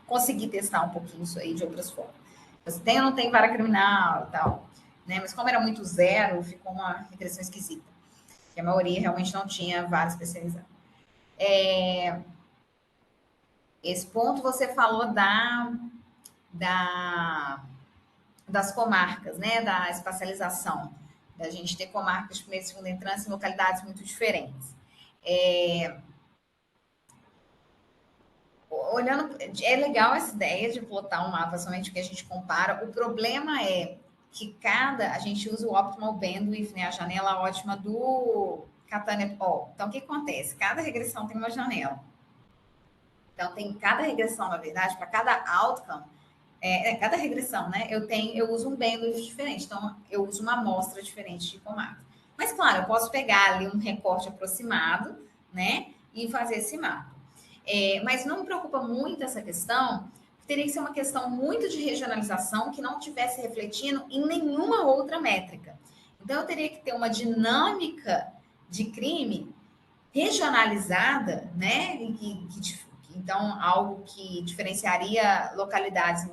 consegui testar um pouquinho isso aí de outras formas. Você tem ou não tem vara criminal e tal, né? Mas como era muito zero, ficou uma regressão esquisita, que a maioria realmente não tinha vara especializada. Esse ponto você falou das comarcas, né, da espacialização, da gente ter comarcas de primeira e segunda entrância em localidades muito diferentes. Olhando, é legal essa ideia de plotar um mapa somente que a gente compara. O problema é que a gente usa o optimal bandwidth, né, a janela ótima do Catânia, então o que acontece? Cada regressão tem uma janela. Então, tem cada regressão, na verdade, para cada outcome, cada regressão, né? Eu uso um bandwidth diferente. Então, eu uso uma amostra diferente de comarca. Mas, claro, eu posso pegar ali um recorte aproximado, né? E fazer esse mapa. Mas não me preocupa muito essa questão. Teria que ser uma questão muito de regionalização que não estivesse refletindo em nenhuma outra métrica. Então, eu teria que ter uma dinâmica de crime regionalizada, né? Então, algo que diferenciaria localidades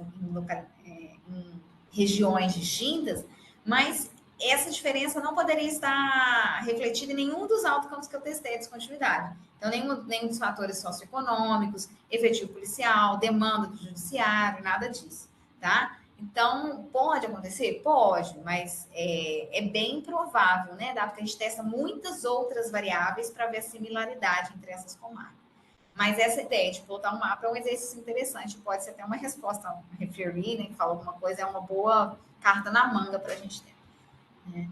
em regiões distintas, mas essa diferença não poderia estar refletida em nenhum dos outcomes que eu testei de descontinuidade. Então, nenhum dos fatores socioeconômicos, efetivo policial, demanda do judiciário, nada disso, tá? Então, pode acontecer? Pode, mas é bem provável, né? Dado que a gente testa muitas outras variáveis para ver a similaridade entre essas comarcas. Mas essa ideia de botar um mapa é um exercício interessante, pode ser até uma resposta a um referee, né, que fala alguma coisa, é uma boa carta na manga para a gente ter. Né?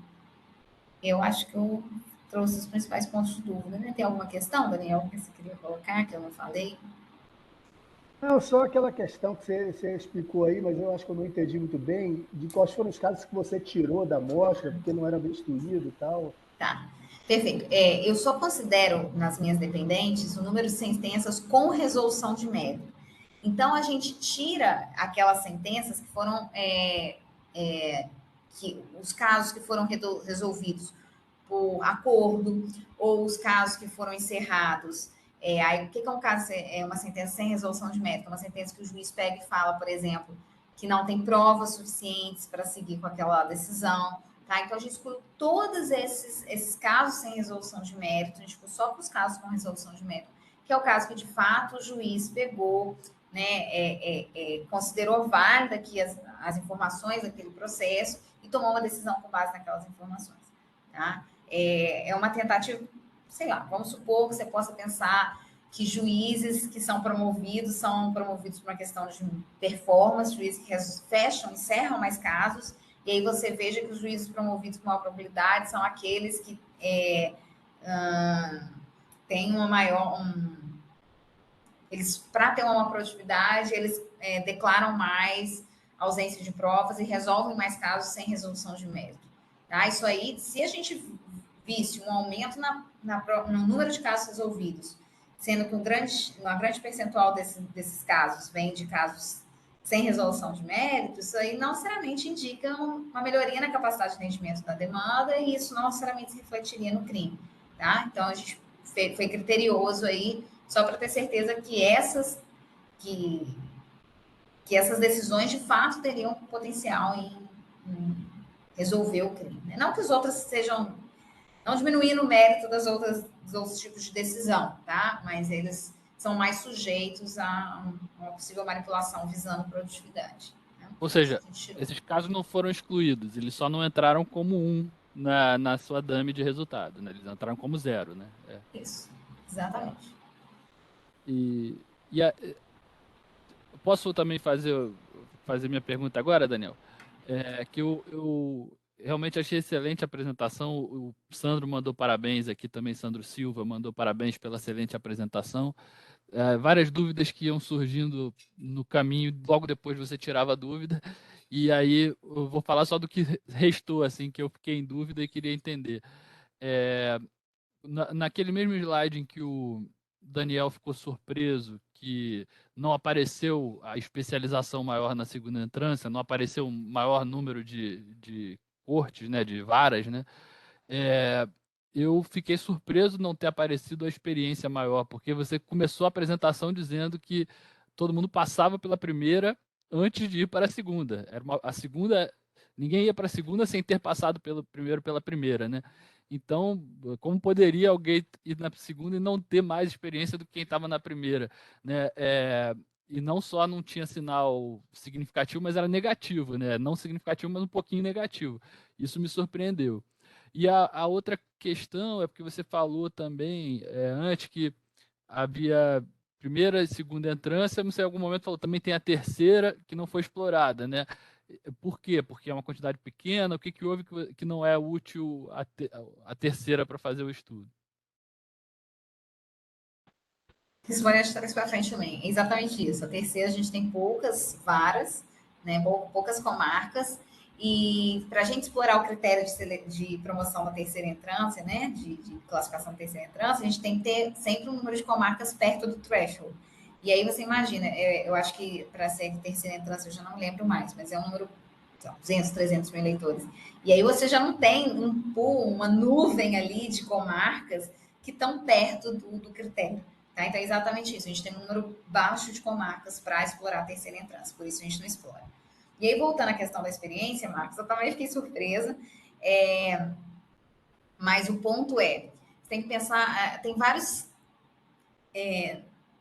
Eu acho que eu trouxe os principais pontos de dúvida. Né? Tem alguma questão, Daniel, que você queria colocar, que eu não falei? Não, só aquela questão que você explicou aí, mas eu acho que eu não entendi muito bem, de quais foram os casos que você tirou da amostra, porque não era bem instruído e tal. Tá, perfeito. Eu só considero, nas minhas dependentes, o número de sentenças com resolução de mérito. Então, a gente tira aquelas sentenças que foram... os casos que foram resolvidos por acordo, ou os casos que foram encerrados. Aí, o que é um caso? É uma sentença sem resolução de mérito, uma sentença que o juiz pega e fala, por exemplo, que não tem provas suficientes para seguir com aquela decisão. Tá? Então, a gente exclui todos esses casos sem resolução de mérito, a gente ficou só com os casos com resolução de mérito, que é o caso que, de fato, o juiz pegou, né, considerou válida aqui as informações daquele processo e tomou uma decisão com base naquelas informações. Tá? É uma tentativa, sei lá, vamos supor que você possa pensar que juízes que são promovidos por uma questão de performance, juízes que encerram mais casos, e aí você veja que os juízes promovidos com maior probabilidade são aqueles que têm uma maior... eles, para ter uma produtividade, eles declaram mais ausência de provas e resolvem mais casos sem resolução de mérito. Tá? Isso aí, se a gente visse um aumento no número de casos resolvidos, sendo que uma grande percentual desses casos vem de casos sem resolução de mérito, isso aí não necessariamente indica uma melhoria na capacidade de atendimento da demanda e isso não necessariamente se refletiria no crime. Tá? Então, a gente foi criterioso aí, só para ter certeza que essas decisões, de fato, teriam potencial em resolver o crime. Né? Não que os outros sejam... Não diminuindo o mérito dos outros tipos de decisão, tá? Mas eles são mais sujeitos a uma possível manipulação visando produtividade. Né? Ou seja, esses casos não foram excluídos, eles só não entraram como na sua dummy de resultado, né? Eles entraram como 0, né? Isso, exatamente. Posso também fazer minha pergunta agora, Daniel? Que eu realmente achei excelente a apresentação. O Sandro mandou parabéns aqui também, Sandro Silva mandou parabéns pela excelente apresentação. Várias dúvidas que iam surgindo no caminho, logo depois você tirava a dúvida, e aí eu vou falar só do que restou, assim, que eu fiquei em dúvida e queria entender. Naquele mesmo slide em que o Daniel ficou surpreso que não apareceu a especialização maior na segunda entrância, não apareceu um maior número de cortes, né, de varas, né? Eu fiquei surpreso não ter aparecido a experiência maior, porque você começou a apresentação dizendo que todo mundo passava pela primeira antes de ir para a segunda. A segunda, ninguém ia para a segunda sem ter passado pela primeira, né? Então, como poderia alguém ir na segunda e não ter mais experiência do que quem estava na primeira, né? E não só não tinha sinal significativo, mas era negativo, né? Não significativo, mas um pouquinho negativo. Isso me surpreendeu. E a outra questão é porque você falou também antes que havia primeira e segunda entrância, mas em algum momento falou também tem a terceira que não foi explorada, né? Por quê? Porque é uma quantidade pequena? O que houve que não é útil a terceira para fazer o estudo? Responde a trás para frente também. É exatamente isso. A terceira, a gente tem poucas varas, né, poucas comarcas, e para a gente explorar o critério de promoção da terceira entrância, né, de classificação da terceira entrância, a gente tem que ter sempre um número de comarcas perto do threshold. E aí você imagina, eu acho que para ser de terceira entrância, eu já não lembro mais, mas é um número, 200, 300 mil eleitores. E aí você já não tem um pool, uma nuvem ali de comarcas que estão perto do critério. Tá? Então é exatamente isso. A gente tem um número baixo de comarcas para explorar a terceira entrância, por isso a gente não explora. E aí, voltando à questão da experiência, Marcos, eu também fiquei surpresa, mas o ponto é, você tem que pensar, tem vários.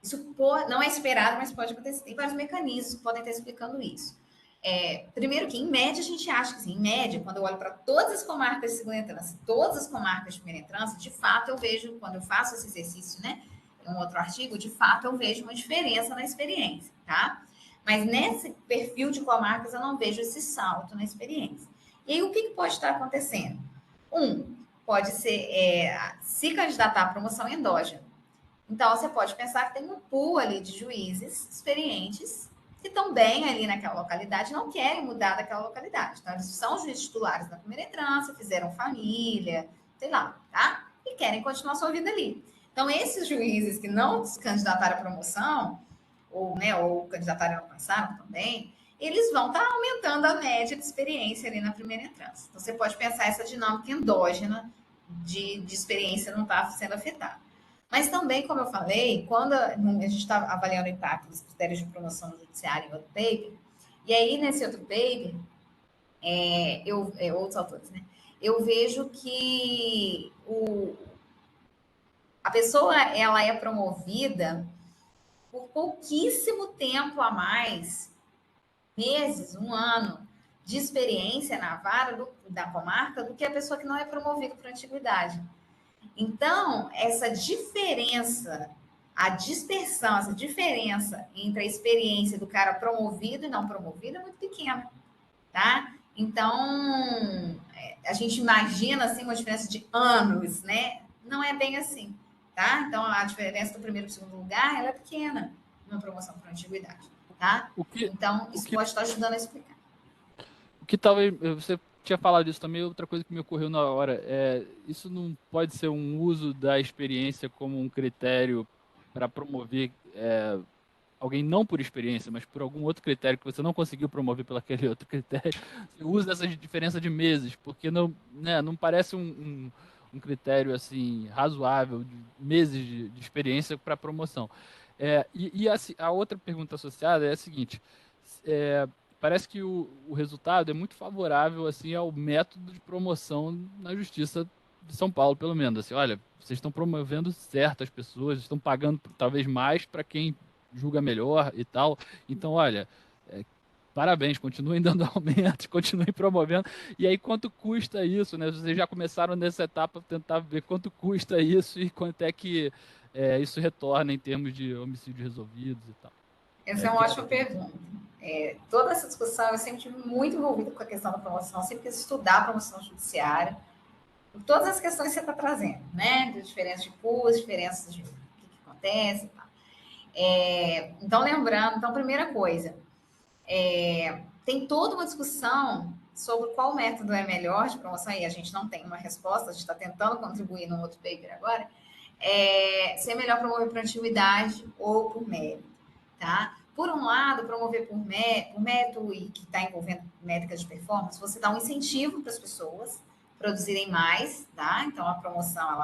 Isso não é esperado, mas pode acontecer. Tem vários mecanismos que podem estar explicando isso. Primeiro que, em média, a gente acha que, assim, em média, quando eu olho para todas as comarcas de segunda entrância, todas as comarcas de primeira entrância, de fato, eu vejo, quando eu faço esse exercício, né, em um outro artigo, de fato, eu vejo uma diferença na experiência, tá? Mas nesse perfil de comarcas, eu não vejo esse salto na experiência. E aí, o que pode estar acontecendo? Pode ser se candidatar à promoção endógena. Então, você pode pensar que tem um pool ali de juízes experientes que estão bem ali naquela localidade, não querem mudar daquela localidade. Então, eles são juízes titulares da primeira entrância, fizeram família, sei lá, tá? E querem continuar sua vida ali. Então, esses juízes que não se candidataram à promoção, ou candidataram e não passaram também, eles vão estar aumentando a média de experiência ali na primeira entrância. Então, você pode pensar essa dinâmica endógena de experiência não estar sendo afetada. Mas também, como eu falei, quando a gente está avaliando o impacto dos critérios de promoção no judiciário em outro paper, e aí nesse outro paper, outros autores, né? Eu vejo que a pessoa ela é promovida por pouquíssimo tempo a mais, meses, um ano, de experiência na vara da comarca do que a pessoa que não é promovida por antiguidade. Então, essa diferença, a dispersão, essa diferença entre a experiência do cara promovido e não promovido é muito pequena, tá? Então, a gente imagina assim uma diferença de anos, né? Não é bem assim, tá? Então, a diferença do primeiro e do segundo lugar, ela é pequena numa promoção por antiguidade, tá? Então, isso pode estar ajudando a explicar. O que talvez você tinha falado isso também, outra coisa que me ocorreu na hora, isso não pode ser um uso da experiência como um critério para promover alguém não por experiência, mas por algum outro critério que você não conseguiu promover pelo aquele outro critério, você usa essa diferença de meses, porque não, né, não parece um critério assim razoável de meses de experiência para promoção. A outra pergunta associada é a seguinte: parece que o resultado é muito favorável assim ao método de promoção na Justiça de São Paulo, pelo menos. Assim, olha, vocês estão promovendo certas pessoas, estão pagando talvez mais para quem julga melhor e tal. Então, olha, parabéns, continuem dando aumentos, continuem promovendo. E aí, quanto custa isso, né? Vocês já começaram nessa etapa a tentar ver quanto custa isso e quanto é que isso retorna em termos de homicídios resolvidos e tal. Essa é uma ótima pergunta. Toda essa discussão eu sempre tive muito envolvida com a questão da promoção, sempre quis estudar a promoção judiciária, por todas as questões que você está trazendo, né? De diferenças de custos, diferenças de o que acontece e tal. Então, lembrando, primeira coisa, tem toda uma discussão sobre qual método é melhor de promoção, e a gente não tem uma resposta, a gente está tentando contribuir num outro paper agora, se é melhor promover por antiguidade ou por mérito. Tá? Por um lado, promover por mérito e que está envolvendo métricas de performance, você dá um incentivo para as pessoas produzirem mais, tá? Então, a promoção,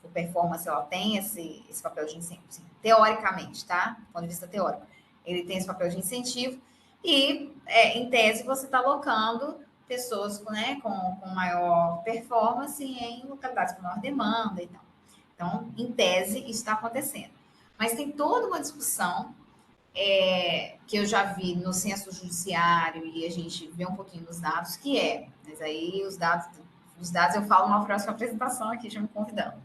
por performance, ela tem esse papel de incentivo, assim, teoricamente, tá? Do ponto de vista teórico. Ele tem esse papel de incentivo e, em tese, você está alocando pessoas né, com maior performance em localidades com maior demanda e tal. Então, em tese, isso está acontecendo. Mas tem toda uma discussão que eu já vi no censo judiciário e a gente vê um pouquinho nos dados, mas aí os dados eu falo numa próxima apresentação aqui, já me convidando,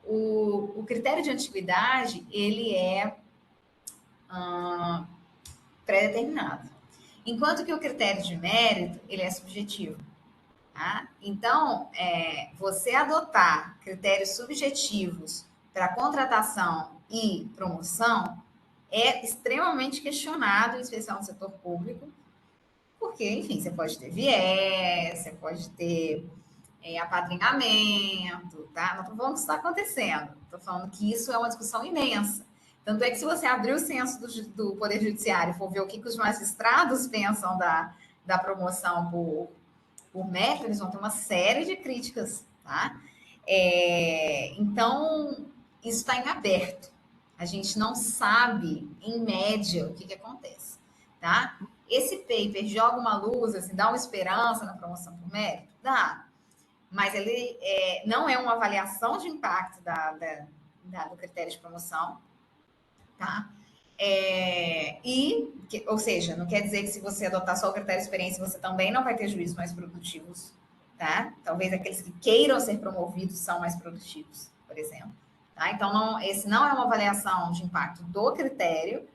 o critério de antiguidade, ele é pré-determinado, Enquanto que o critério de mérito, ele é subjetivo. Tá? Então, você adotar critérios subjetivos para contratação e promoção é extremamente questionado, em especial no setor público, porque, enfim, você pode ter viés, você pode ter apadrinhamento, tá? Não estou falando que isso está acontecendo, estou falando que isso é uma discussão imensa. Tanto é que se você abrir o censo do Poder Judiciário e for ver o que os magistrados pensam da promoção por mérito, eles vão ter uma série de críticas, tá? Então, isso está em aberto. A gente não sabe, em média, o que acontece, tá? Esse paper joga uma luz, assim, dá uma esperança na promoção por mérito? Dá. Mas ele não é uma avaliação de impacto do critério de promoção, tá? Ou seja, não quer dizer que se você adotar só o critério de experiência, você também não vai ter juízes mais produtivos, tá? Talvez aqueles que queiram ser promovidos são mais produtivos, por exemplo. Tá? Então, esse não é uma avaliação de impacto do critério,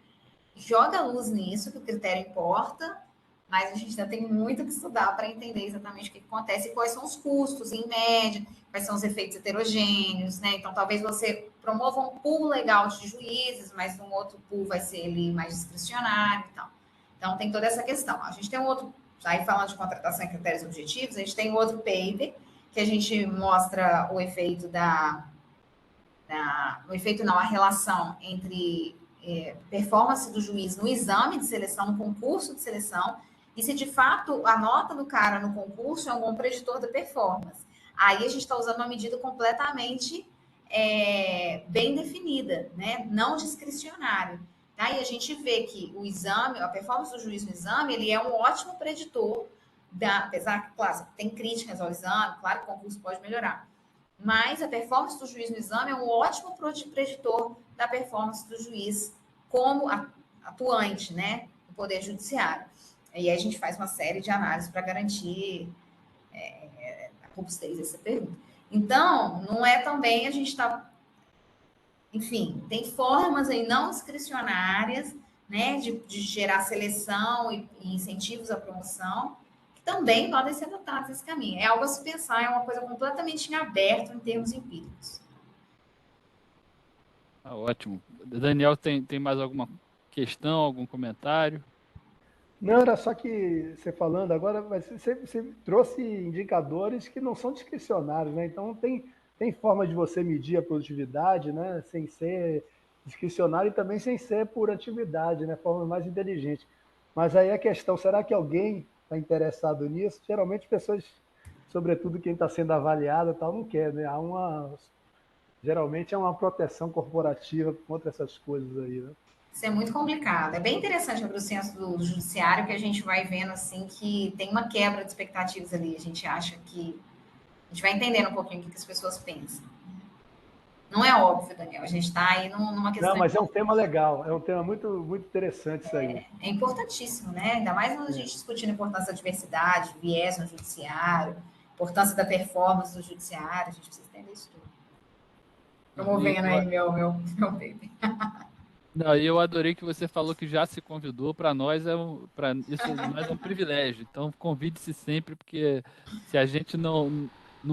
joga luz nisso, que o critério importa, mas a gente ainda tem muito que estudar para entender exatamente o que acontece e quais são os custos, em média, quais são os efeitos heterogêneos, né? Então, talvez você promova um pool legal de juízes, mas um outro pool vai ser ali mais discricionário e tal. Então, tem toda essa questão. A gente tem um outro, aí falando de contratação e critérios objetivos, a gente tem outro paper que a gente mostra o efeito a relação entre performance do juiz no exame de seleção, no concurso de seleção, e se de fato a nota do cara no concurso é um bom preditor da performance. Aí a gente está usando uma medida completamente bem definida, né? Não discricionária. Tá? E a gente vê que o exame, a performance do juiz no exame, ele é um ótimo preditor, apesar que, claro, tem críticas ao exame, claro que o concurso pode melhorar, mas a performance do juiz no exame é um ótimo preditor da performance do juiz como atuante, né, no Poder Judiciário. E aí a gente faz uma série de análises para garantir a robustez dessa pergunta. Então, não é também a gente está... Enfim, tem formas aí não discricionárias, né, de gerar seleção e incentivos à promoção, que também podem ser adotados nesse caminho. É algo a se pensar, é uma coisa completamente em aberto em termos empíricos. Ótimo. Daniel, tem mais alguma questão, algum comentário? Não, era só que você falando agora, você trouxe indicadores que não são discricionários, né? Então tem forma de você medir a produtividade, né? Sem ser discricionário e também sem ser por atividade, né? Forma mais inteligente. Mas aí a questão, será que alguém está interessado nisso? Geralmente pessoas, sobretudo quem está sendo avaliado, tal, não quer, né? Geralmente é uma proteção corporativa contra essas coisas aí, né? Isso é muito complicado. É bem interessante sobre o censo do judiciário, que a gente vai vendo assim que tem uma quebra de expectativas ali. A gente acha que a gente vai entendendo um pouquinho o que as pessoas pensam. Não é óbvio, Daniel. A gente está aí numa questão. Não, mas é um tema legal, é um tema muito, muito interessante isso aí. É importantíssimo, né? Ainda mais quando a gente discutindo a importância da diversidade, viés no judiciário, importância da performance do judiciário, a gente precisa entender isso tudo. Promovendo aí meu baby. Não, e eu adorei que você falou que já se convidou. Para nós isso nós é um privilégio. Então convide-se sempre, porque se a gente não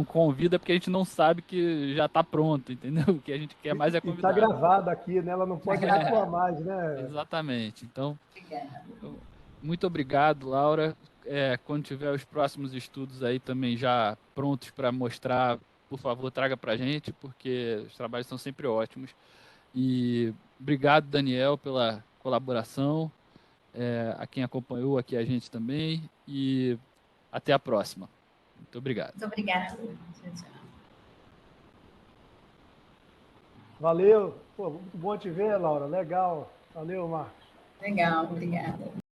convida, é porque a gente não sabe que já está pronto, entendeu? O que a gente quer mais é E está convidar. gravado aqui, né? Ela não pode atuar mais, né? Exatamente. Então, Obrigada. muito obrigado, Laura. Quando tiver os próximos estudos aí também já prontos para mostrar, por favor, traga para a gente, porque os trabalhos são sempre ótimos. E obrigado, Daniel, pela colaboração, a quem acompanhou aqui a gente também, e até a próxima. Muito obrigado. Muito obrigada. Valeu. Pô, muito bom te ver, Laura. Legal. Valeu, Marcos. Legal, obrigada.